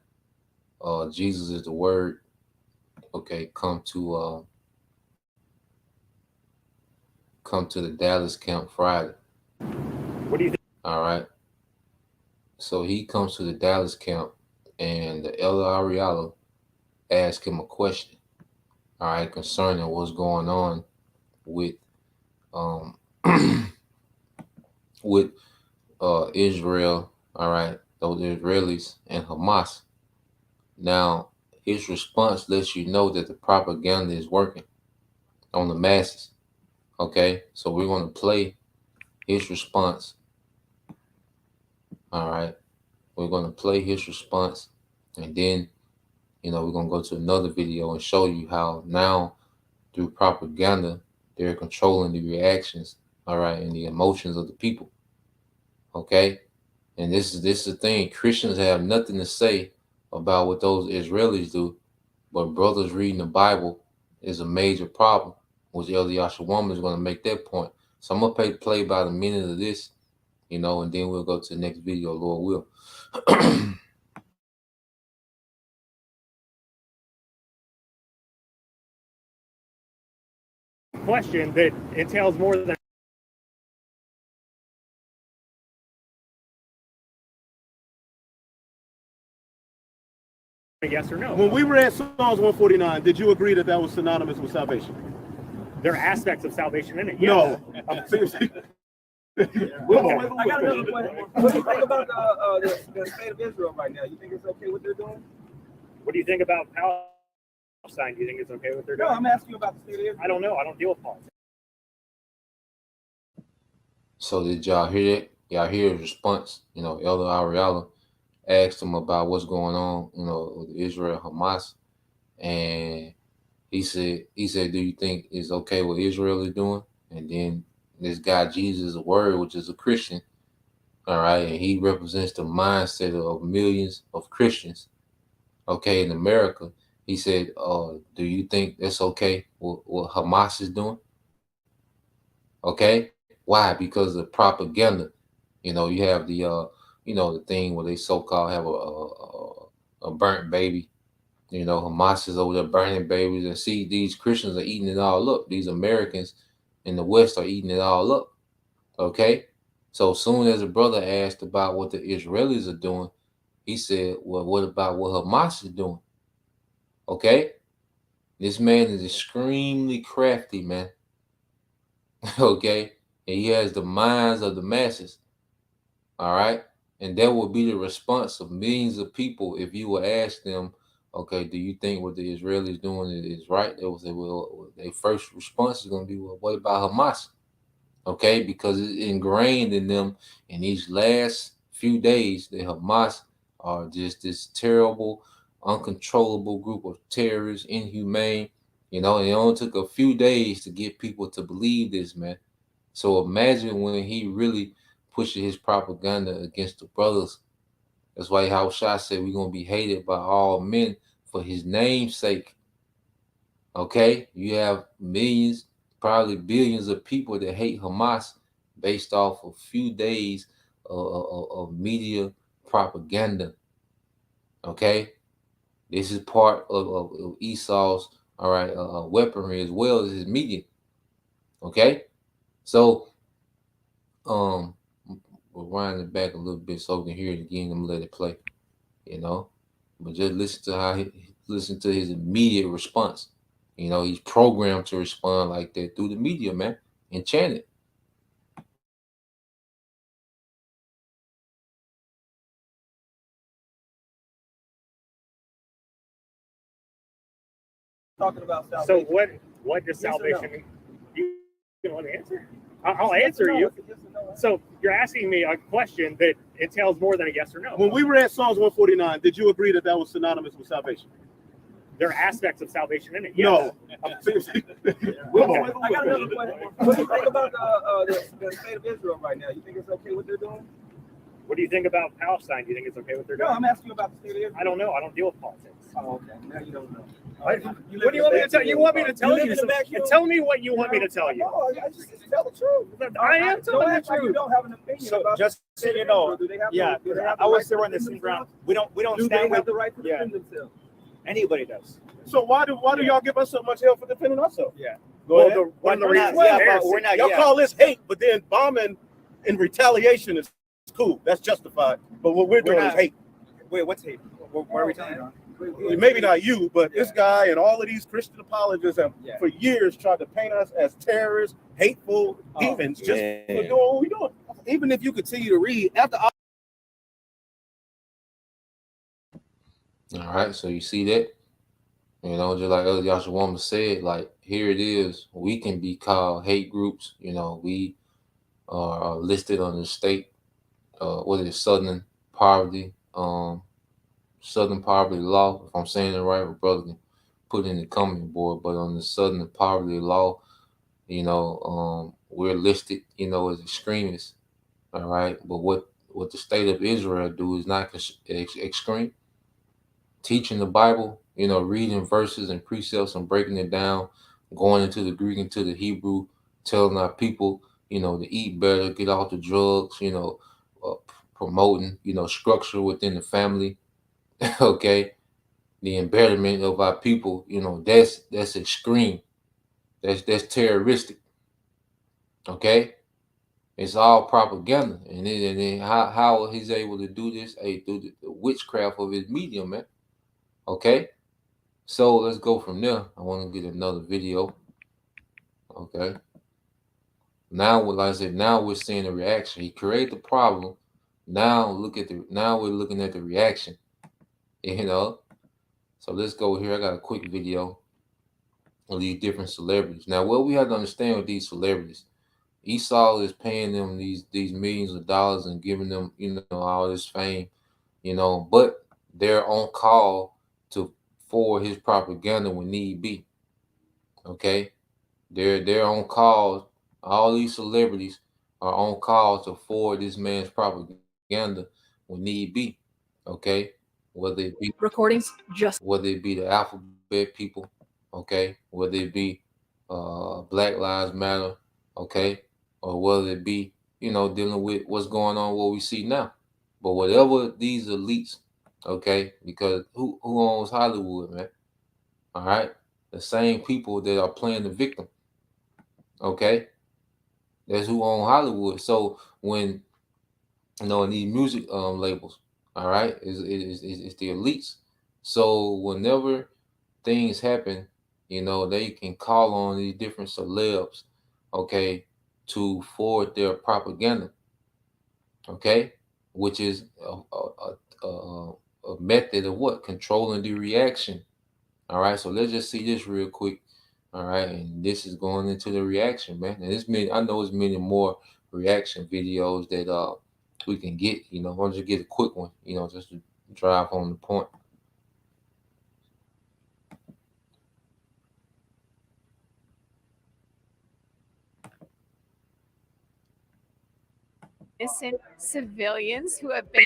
Jesus is the Word, okay, come to the Dallas camp Friday. What do you think? All right. So he comes to the Dallas camp, and the Elder Ariala asked him a question, all right, concerning what's going on with with Israel, all right, those Israelis and Hamas. Now, his response lets you know that the propaganda is working on the masses. Okay, so we're going to play his response. All right, we're going to play his response, and then, we're going to go to another video and show you how now, through propaganda, they're controlling the reactions, all right, and the emotions of the people. Okay, and this is the thing. Christians have nothing to say about what those Israelis do, but brothers reading the Bible is a major problem, which Elder Yashawam is going to make that point. So I'm going to play about a minute of this, and then we'll go to the next video, Lord will. Question that entails more than a yes or no. When we read Psalms 149, did you agree that that was synonymous with salvation? There are aspects of salvation in it. Yes. No, I'm seriously. I got another question. What do you think about the state of Israel right now? You think it's okay what they're doing? What do you think about Palestine? Do you think it's okay what they're doing? No, I'm asking you about the state of Israel. I don't know. I don't deal with politics. So did y'all hear that? Y'all hear his response? Elder Ariala asked him about what's going on, with Israel, Hamas, and he said, do you think it's okay what Israel is doing? And then this guy, Jesus, the Word, which is a Christian, all right, and he represents the mindset of millions of Christians, okay, in America. He said, do you think that's okay what Hamas is doing? Okay, why? Because of propaganda. You know, you have the the thing where they so-called have a burnt baby. You know, Hamas is over there burning babies, and see these Christians are eating it all up. These Americans in the West are eating it all up. Okay, so soon as a brother asked about what the Israelis are doing, he said, "Well, what about what Hamas is doing?" Okay, this man is extremely crafty, man. Okay, and he has the minds of the masses. All right, and that would be the response of millions of people if you would ask them, okay, do you think what the Israelis doing is right? They would say, well, their first response is going to be, well, what about Hamas? Okay, because it's ingrained in them in these last few days that Hamas are just this terrible, uncontrollable group of terrorists, inhumane. And it only took a few days to get people to believe this, man. So imagine when he really pushes his propaganda against the brothers. That's why Yahushua said we're going to be hated by all men for his name's sake. Okay? You have millions, probably billions of people that hate Hamas based off a few days of media propaganda. Okay? This is part of Esau's, weaponry as well as his media. Okay? So, we'll wind it back a little bit so we can hear it again. I'm gonna let it play, but just listen to his immediate response. He's programmed to respond like that through the media, man. Enchanted. Talking about salvation. So what does salvation mean? You want to answer? I'll answer you. So you're asking me a question that entails more than a yes or no. When we read Psalms 149, did you agree that was synonymous with salvation? There are aspects of salvation in it. Yes. No. I got another question. What do you think about the state of Israel right now? You think it's okay what they're doing? What do you think about Palestine? Do you think it's okay what they're doing? No, I'm asking you about the state of Israel. I don't know. I don't deal with politics. Oh, okay. Now you don't know. What do you want me to tell you? You want me to tell you? Tell me what you want me to tell you. No, I just tell the truth. I am telling the truth. You don't have an opinion. So just so you know, yeah, I was there on the same ground. We don't stand with the right to defend themselves. Anybody does. So why do y'all give us so much hell for defending ourselves? Yeah. One of the reasons y'all call this hate, but then bombing in retaliation is cool. That's justified. But what we're doing is hate. Wait, what's hate? Where are we telling you? Maybe not you, but this guy and all of these Christian apologists have for years tried to paint us as terrorists, hateful heathens, just for doing what we're doing. Even if you continue to read after. All right, so you see that, just like Elder Yashawama said, like here it is. We can be called hate groups. We are listed on the state. Southern poverty law. If I'm saying it right, my brother can put it in the comment board. But on the Southern poverty law, we're listed, as extremists. All right, but what the state of Israel do is not extreme. Teaching the Bible, reading verses and precepts and breaking it down, going into the Greek, into the Hebrew, telling our people, to eat better, get off the drugs, promoting, structure within the family. Okay, the embetterment of our people, that's extreme. That's terroristic. Okay, it's all propaganda, and then how he's able to do this? Through the witchcraft of his medium, man. Okay, so let's go from there. I want to get another video. Okay, now, like I said, now we're seeing the reaction. He created the problem. Now we're looking at the reaction. So let's go here. I got a quick video of these different celebrities. Now, what we have to understand with these celebrities, Esau is paying them these millions of dollars and giving them, all this fame, but they're on call for his propaganda when need be. Okay, they're on call. All these celebrities are on call to forward this man's propaganda when need be. Okay, whether it be the alphabet people, okay, whether it be Black Lives Matter, okay, or whether it be, dealing with what's going on, what we see now. But whatever these elites, okay, because who owns Hollywood, man? All right, the same people that are playing the victim, okay, that's who own Hollywood. So when in these music labels, all right, is the elites. So whenever things happen, they can call on these different celebs, okay, to forward their propaganda, okay, which is a method of what? Controlling the reaction. All right, so let's just see this real quick. All right, and this is going into the reaction, man. And I know there's many more reaction videos that we can get. I'll just get a quick one, just to drive home the point. Innocent civilians who have been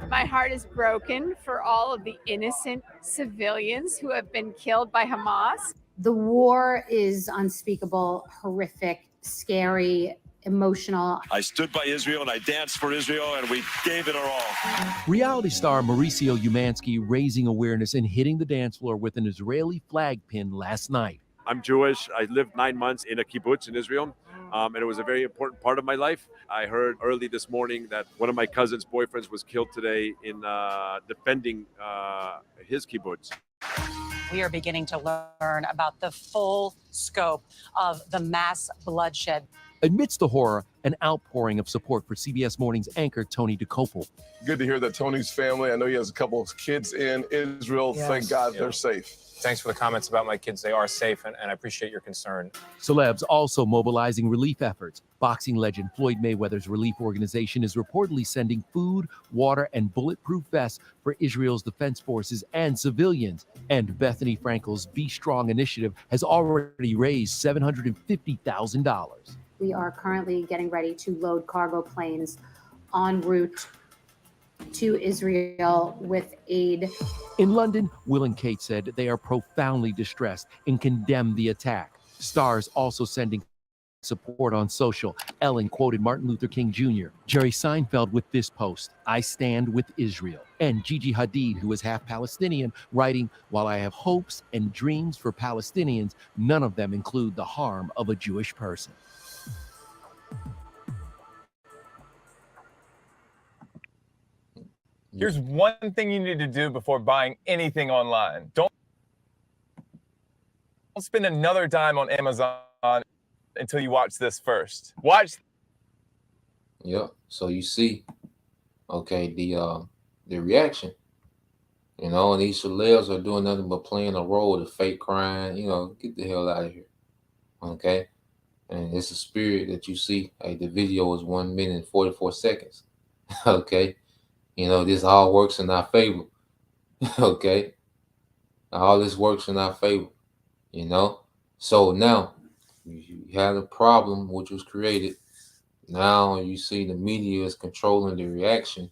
My heart is broken for all of the innocent civilians who have been killed by Hamas. The war is unspeakable, horrific, scary, emotional. I stood by Israel and I danced for Israel and we gave it our all. Reality star Mauricio Umansky raising awareness and hitting the dance floor with an Israeli flag pin last night. I'm Jewish. I lived 9 months in a kibbutz in Israel, and it was a very important part of my life. I heard early this morning that one of my cousin's boyfriends was killed today in defending his kibbutz. We are beginning to learn about the full scope of the mass bloodshed. Amidst the horror, an outpouring of support for CBS Morning's anchor, Tony DeCopel. Good to hear that Tony's family, I know he has a couple of kids in Israel. Yes. Thank God they're safe. Thanks for the comments about my kids. They are safe, and I appreciate your concern. Celebs also mobilizing relief efforts. Boxing legend Floyd Mayweather's relief organization is reportedly sending food, water, and bulletproof vests for Israel's defense forces and civilians. And Bethany Frankel's Be Strong initiative has already raised $750,000. We are currently getting ready to load cargo planes en route to Israel with aid. In London, Will and Kate said they are profoundly distressed and condemn the attack. Stars also sending support on social. Ellen quoted Martin Luther King Jr., Jerry Seinfeld with this post, "I stand with Israel," and Gigi Hadid, who is half Palestinian, writing, "While I have hopes and dreams for Palestinians, none of them include the harm of a Jewish person." Here's one thing you need to do before buying anything online. Don't spend another dime on Amazon until you watch this first. Watch. Yep. So you see, okay, the reaction. And these celebs are doing nothing but playing a role of fake crying. Get the hell out of here. Okay. And it's a spirit that you see. Hey, the video is 1 minute and 44 seconds. Okay. This all works in our favor. Okay. All this works in our favor. So now you had a problem which was created. Now you see the media is controlling the reaction.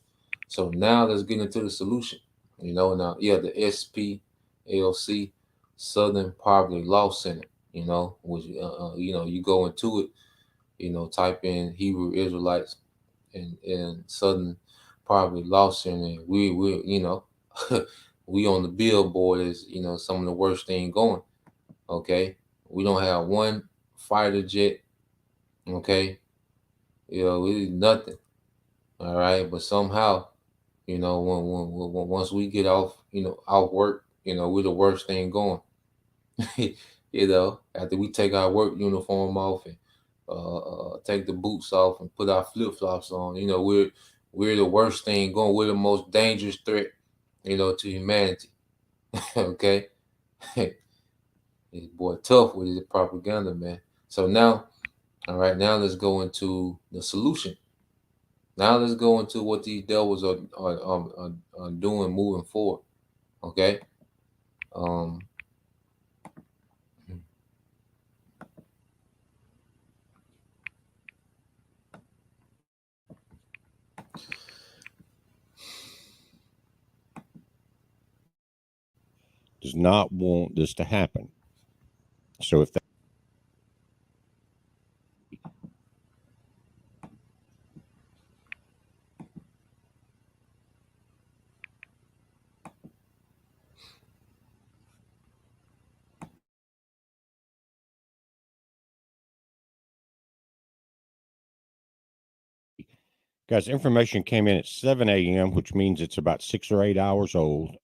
So now let's get into the solution. Now, the SPLC, Southern Poverty Law Center, which, you go into it, type in Hebrew Israelites and Southern Poverty Law Center. And we we on the billboard as, some of the worst thing going. Okay. We don't have one fighter jet. Okay. We nothing. All right. But somehow, when once we get off, off work, we're the worst thing going. After we take our work uniform off and take the boots off and put our flip-flops on, we're the worst thing going. We're the most dangerous threat, to humanity. Okay. This boy tough with his propaganda, man. So now, all right, now let's go into the solution. Now let's go into what these devils are doing moving forward. Okay. does not want this to happen. So if that guys, information came in at 7 a.m., which means it's about 6 or 8 hours old.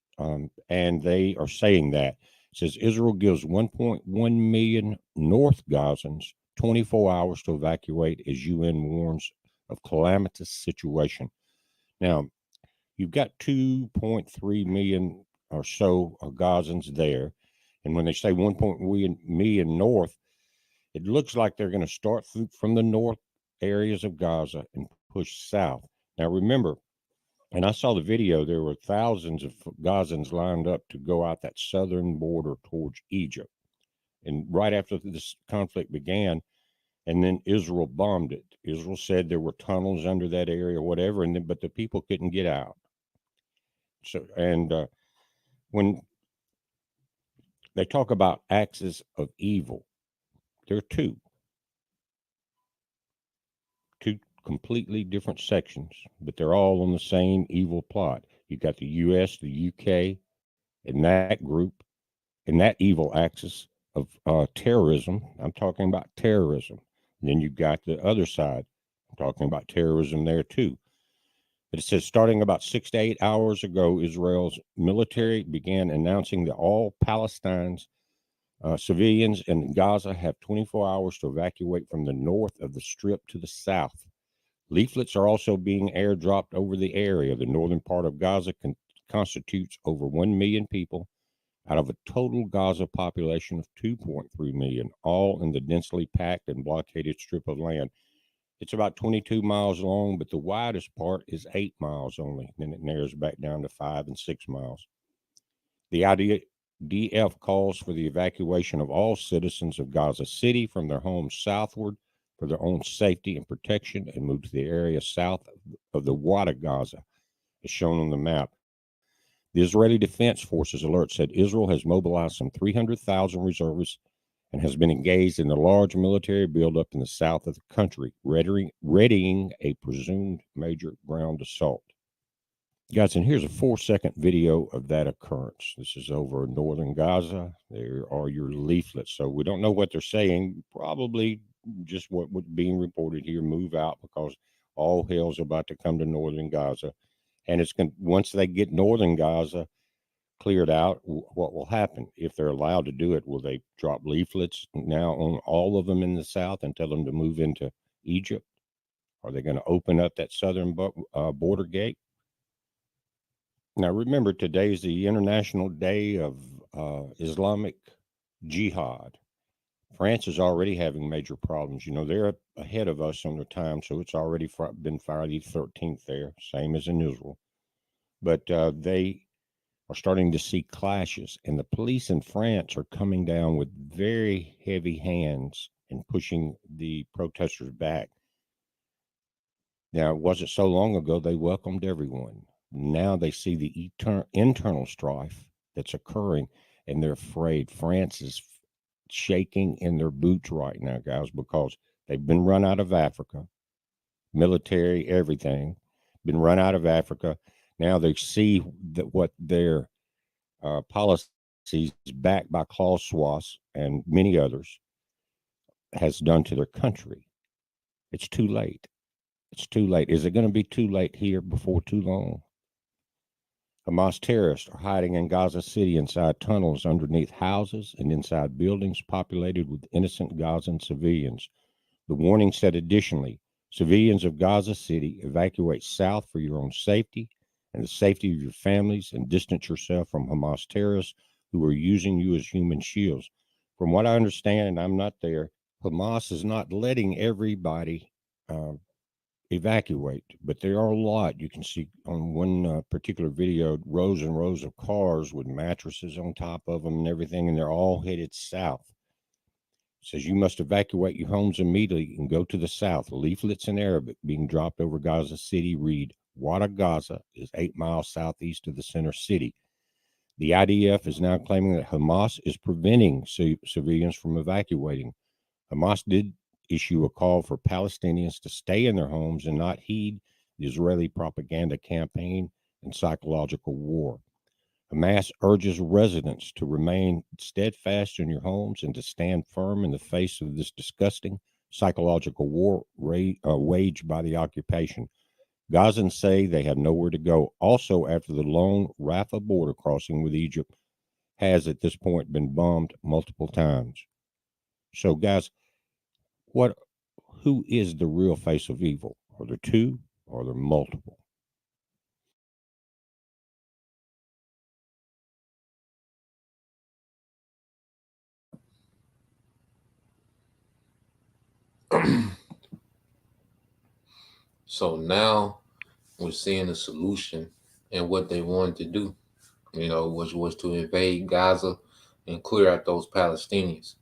And they are saying that. It says Israel gives 1.1 million North Gazans 24 hours to evacuate as UN warns of calamitous situation. Now, you've got 2.3 million or so Gazans there. And when they say 1.1 million North, it looks like they're going to start from the north areas of Gaza and push south. Now, remember, and I saw the video, there were thousands of Gazans lined up to go out that southern border towards Egypt. And right after this conflict began, and then Israel bombed it. Israel said there were tunnels under that area or whatever, and then, but the people couldn't get out. So, and when they talk about axes of evil, there are two completely different sections, but they're all on the same evil plot. You got the U.S., the UK, and that group, and that evil axis of terrorism. I'm talking about terrorism. And then you got the other side. I'm talking about terrorism there too. But it says starting about 6 to 8 hours ago, Israel's military began announcing that all Palestinians, civilians in Gaza have 24 hours to evacuate from the north of the Strip to the south. Leaflets are also being airdropped over the area. The northern part of Gaza constitutes over 1 million people out of a total Gaza population of 2.3 million, all in the densely packed and blockaded strip of land. It's about 22 miles long, but the widest part is 8 miles only. Then it narrows back down to 5 and 6 miles. The IDF calls for the evacuation of all citizens of Gaza City from their homes southward for their own safety and protection, and move to the area south of the Wada Gaza, as shown on the map. The Israeli Defense Forces alert said Israel has mobilized some 300,000 reservists and has been engaged in a large military buildup in the south of the country, readying a presumed major ground assault. Guys, and here's a 4-second video of that occurrence. This is over northern Gaza. There are your leaflets. So we don't know what they're saying. Probably just what was being reported here, move out, because all hell's about to come to northern Gaza. And it's going, once they get northern Gaza cleared out, what will happen? If they're allowed to do it, will they drop leaflets now on all of them in the south and tell them to move into Egypt? Are they going to open up that southern border gate? Now, remember, today is the International Day of Islamic Jihad. France is already having major problems. You know, they're ahead of us on their time, so it's already been Friday the 13th there, same as in Israel. But they are starting to see clashes, and the police in France are coming down with very heavy hands and pushing the protesters back. Now, it wasn't so long ago they welcomed everyone. Now they see the internal strife that's occurring, and they're afraid. France is shaking in their boots right now, guys, because they've been run out of Africa, military, everything, been run out of Africa. Now they see that what their policies, backed by Klaus Schwab and many others, has done to their country. It's too late. It's too late. Is it going to be too late here before too long? Hamas terrorists are hiding in Gaza City inside tunnels underneath houses and inside buildings populated with innocent Gazan civilians. The warning said additionally, civilians of Gaza City, evacuate south for your own safety and the safety of your families, and distance yourself from Hamas terrorists who are using you as human shields. From what I understand, and I'm not there, Hamas is not letting everybody evacuate, but there are a lot. You can see on one particular video rows and rows of cars with mattresses on top of them and everything, and they're all headed south. It says you must evacuate your homes immediately and go to the south. Leaflets in Arabic being dropped over Gaza City read, Wada Gaza is 8 miles southeast of the center city. The IDF is now claiming that Hamas is preventing civilians from evacuating. Hamas did issue a call for Palestinians to stay in their homes and not heed the Israeli propaganda campaign and psychological war. Hamas urges residents to remain steadfast in your homes and to stand firm in the face of this disgusting psychological war waged by the occupation. Gazans say they have nowhere to go. Also, after the lone Rafah border crossing with Egypt has at this point been bombed multiple times. So, guys, who is the real face of evil? Are there two or are there multiple? So now we're seeing the solution and what they wanted to do, which was to invade Gaza and clear out those Palestinians.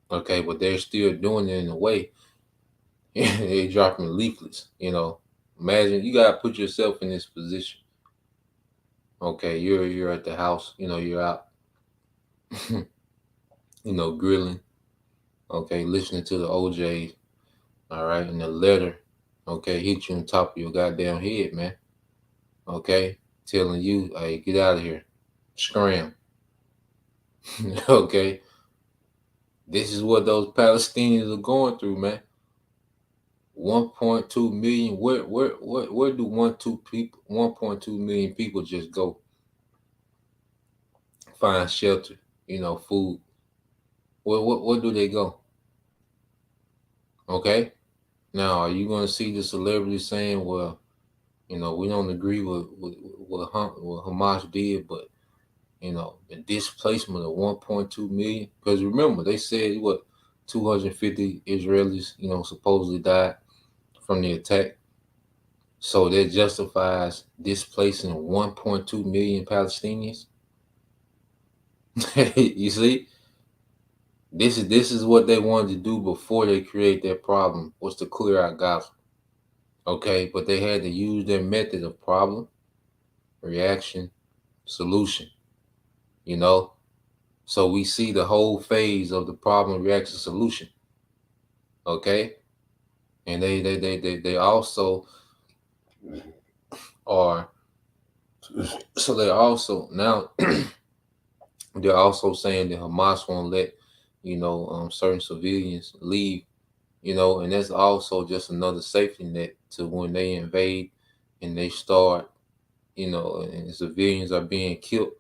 Okay, but they're still doing it in a way. They're dropping leaflets. Imagine you gotta put yourself in this position. Okay, you're at the house. You're out. Grilling. Okay, listening to the OJs. All right, and the letter. Okay, hit you on top of your goddamn head, man. Okay, telling you, hey, get out of here. Scram. Okay. This is what those Palestinians are going through, man. 1.2 million. Where do 1.2 million people just go? Find shelter, food. Where do they go? Okay. Now, are you going to see the celebrities saying, well, we don't agree with what Hamas did, but, the displacement of 1.2 million? Because remember, they said, 250 Israelis, supposedly died from the attack. So that justifies displacing 1.2 million Palestinians. You see? This is what they wanted to do before they create that problem, was to clear out Gaza. Okay, but they had to use their method of problem, reaction, solution. So we see the whole phase of the problem, reaction, solution. Okay, and they also are. So they also now they're also saying that Hamas won't let certain civilians leave, and that's also just another safety net to when they invade and they start, and civilians are being killed.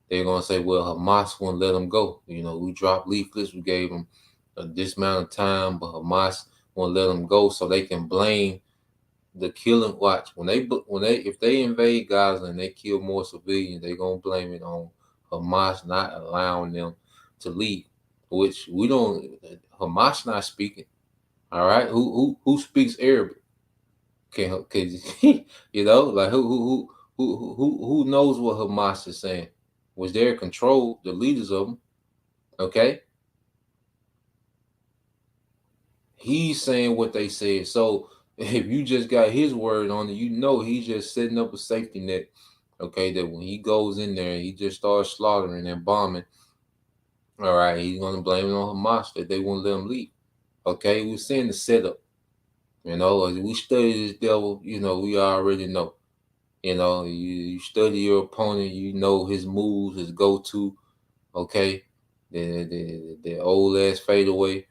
They're gonna say, well, Hamas won't let them go. We dropped leaflets, we gave them this amount of time, but Hamas won't let them go, so they can blame the killing. Watch, if they invade Gaza and they kill more civilians, they're gonna blame it on Hamas not allowing them to leave. Which we don't. Hamas not speaking. All right, who speaks Arabic? Like who knows what Hamas is saying? Was there in control, the leaders of them? Okay, he's saying what they said. So if you just got his word on it, he's just setting up a safety net. Okay, that when he goes in there, he just starts slaughtering and bombing. All right, he's gonna blame it on Hamas that they won't let him leave. Okay, we're seeing the setup. As we study this devil, we already know. You study your opponent, his moves, his go-to. Okay, the old ass fadeaway.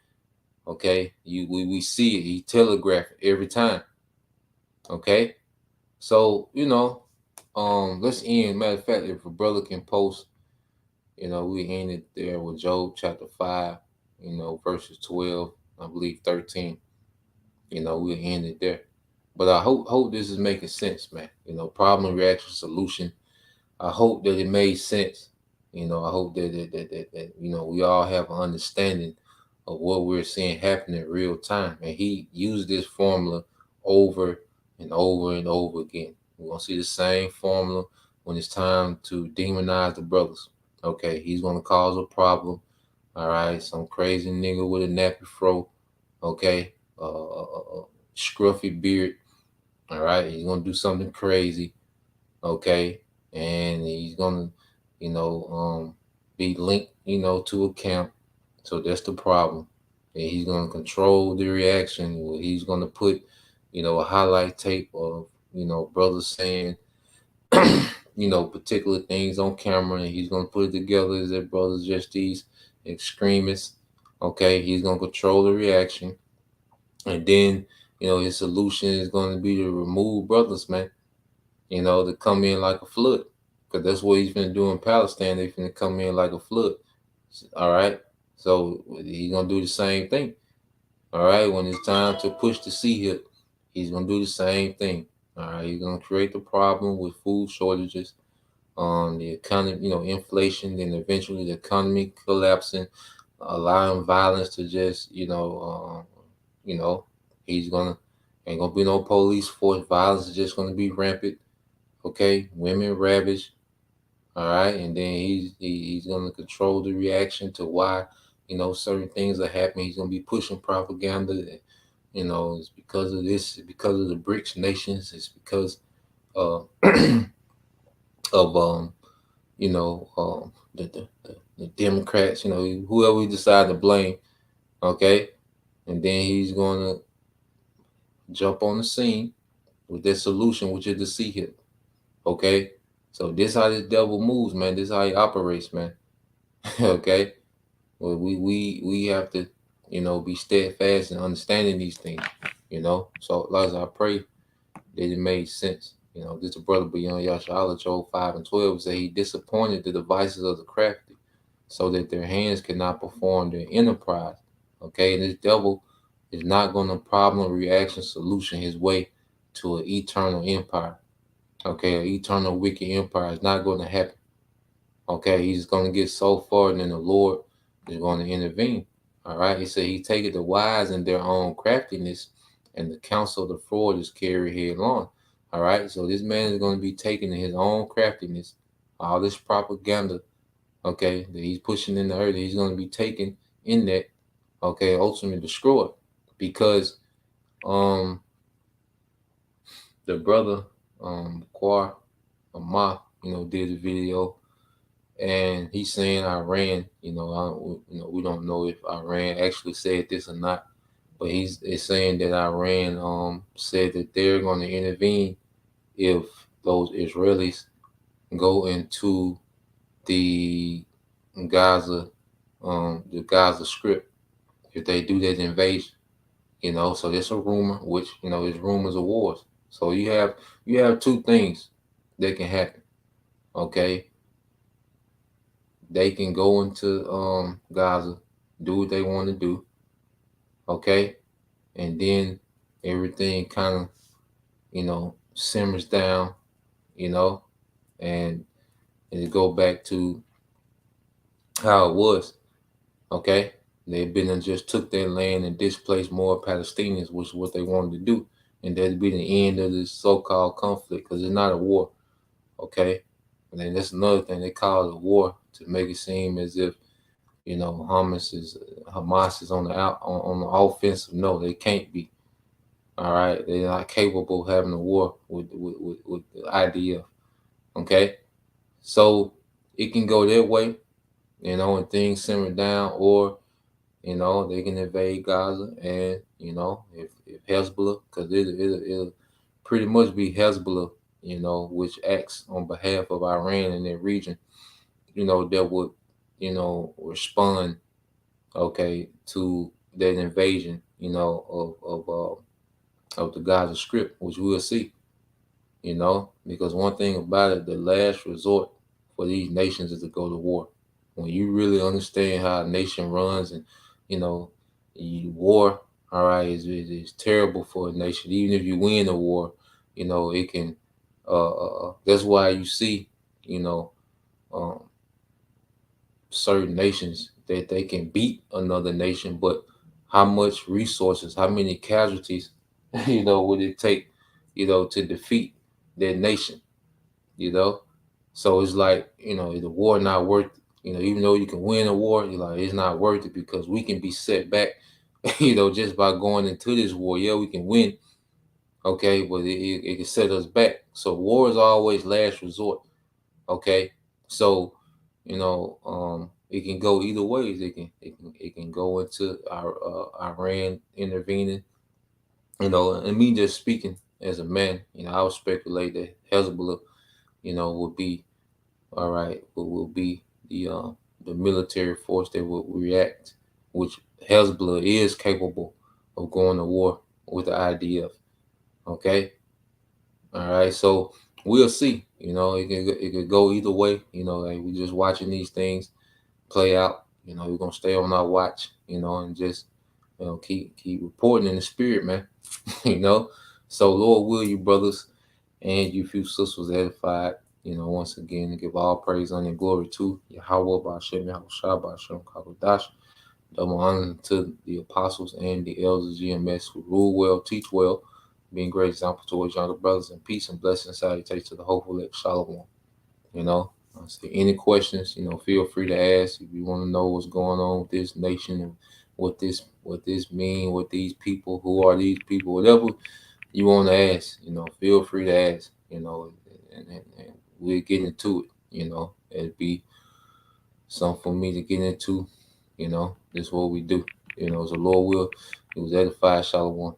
Okay, we see it. He telegraph it every time. Okay, so let's end. Matter of fact, if a brother can post, we ended there with Job chapter 5, verses 12, I believe 13. We'll end it there. But I hope this is making sense, man. Problem, reaction, solution. I hope that it made sense. I hope that we all have an understanding of what we're seeing happen in real time. And he used this formula over and over and over again. We're gonna see the same formula when it's time to demonize the brothers. Okay, he's gonna cause a problem. All right, some crazy nigga with a nappy fro. Okay, scruffy beard. All right, he's gonna do something crazy. Okay, and he's gonna, be linked, to a camp. So that's the problem. And he's going to control the reaction. He's going to put, a highlight tape of, brothers saying, particular things on camera, and he's going to put it together as if brothers just these extremists. Okay, he's going to control the reaction. And then, his solution is going to be to remove brothers, man, to come in like a flood. Because that's what he's been doing in Palestine. They're going to come in like a flood. All right. So he's going to do the same thing. All right. When it's time to push the sea hip, he's going to do the same thing. All right. He's going to create the problem with food shortages, the economy, inflation, then eventually the economy collapsing, allowing violence to just, he's ain't gonna be no police force. Violence is just gonna be rampant. Okay, women ravaged. All right, and then he's gonna control the reaction to why certain things are happening. He's gonna be pushing propaganda. It's because of this. It's because of the BRICS nations. It's because of the Democrats. Whoever we decide to blame. Okay, and then he's gonna jump on the scene with their solution, which is the sea hip. Okay, so this how this devil moves, man. This how he operates, man. Okay, well, we have to, be steadfast in understanding these things. So like I pray that it made sense. This brother beyond Yashala, Job 5:12 say he disappointed the devices of the crafty, so that their hands cannot perform their enterprise. Okay, and this devil is not going to problem, reaction, solution his way to an eternal empire. Okay, an eternal wicked empire is not going to happen. Okay, he's going to get so far, and then the Lord is going to intervene. All right, he said he taketh the wise in their own craftiness, and the counsel of the fraud is carried headlong. All right, so this man is going to be taken in his own craftiness, all this propaganda, okay, that he's pushing in the earth, he's going to be taken in that, okay, ultimately destroyed. Because the brother Kwar Ama, did a video, and he's saying Iran, we don't know if Iran actually said this or not, but he's saying that Iran said that they're going to intervene if those Israelis go into the Gaza Strip, if they do that invasion. So there's a rumor, which is rumors of wars. So you have two things that can happen. Okay, they can go into Gaza, do what they want to do. Okay, and then everything kind of simmers down, and it go back to how it was. Okay. They've been and just took their land and displaced more Palestinians, which is what they wanted to do. And that'd be the end of this so-called conflict, because it's not a war. Okay. And then that's another thing. They call it a war to make it seem as if, Hamas is on the offensive. No, they can't be. All right. They're not capable of having a war with the IDF. Okay. So it can go that way, and things simmer down, or they can invade Gaza, and if Hezbollah, because it'll pretty much be Hezbollah, which acts on behalf of Iran in that region, that would, respond, okay, to that invasion, of the Gaza Strip, which we'll see, because one thing about it, the last resort for these nations is to go to war. When you really understand how a nation runs, and war, all right, is terrible for a nation. Even if you win a war, it can. That's why you see, certain nations that they can beat another nation, but how much resources, how many casualties, would it take, to defeat that nation, So it's like, the war not worth. Even though you can win a war, it's not worth it, because we can be set back, just by going into this war. Yeah, we can win, okay, but it can set us back. So war is always last resort, okay? So you know, it can go either ways. It can go into our Iran intervening, you know, and me just speaking as a man, you know, I would speculate that Hezbollah, you know, will be all right, will be the military force that will react, which Hezbollah is capable of going to war with the IDF. Okay, all right, so we'll see. You know, it could go either way. You know, like we just watching these things play out. You know, we're gonna stay on our watch. You know, and just keep reporting in the spirit, man. You know, so Lord will you brothers and you few sisters edified. You know, once again, to give all praise, honor, and glory to Yahweh, Ba'ashem, Yahushua, Ba'ashem, Kakodash. Double honor to the apostles and the elders of GMS who rule well, teach well, being great example towards younger brothers, and peace and blessings, salutations to the hopeful elect Shalom. You know, so any questions, you know, feel free to ask. If you want to know what's going on with this nation and what this mean, what these people, who are these people, whatever you want to ask, you know, feel free to ask, you know, and we'll get into it, you know. It'd be something for me to get into, you know. This is what we do, you know. As the Lord will, it was edified, Shalom.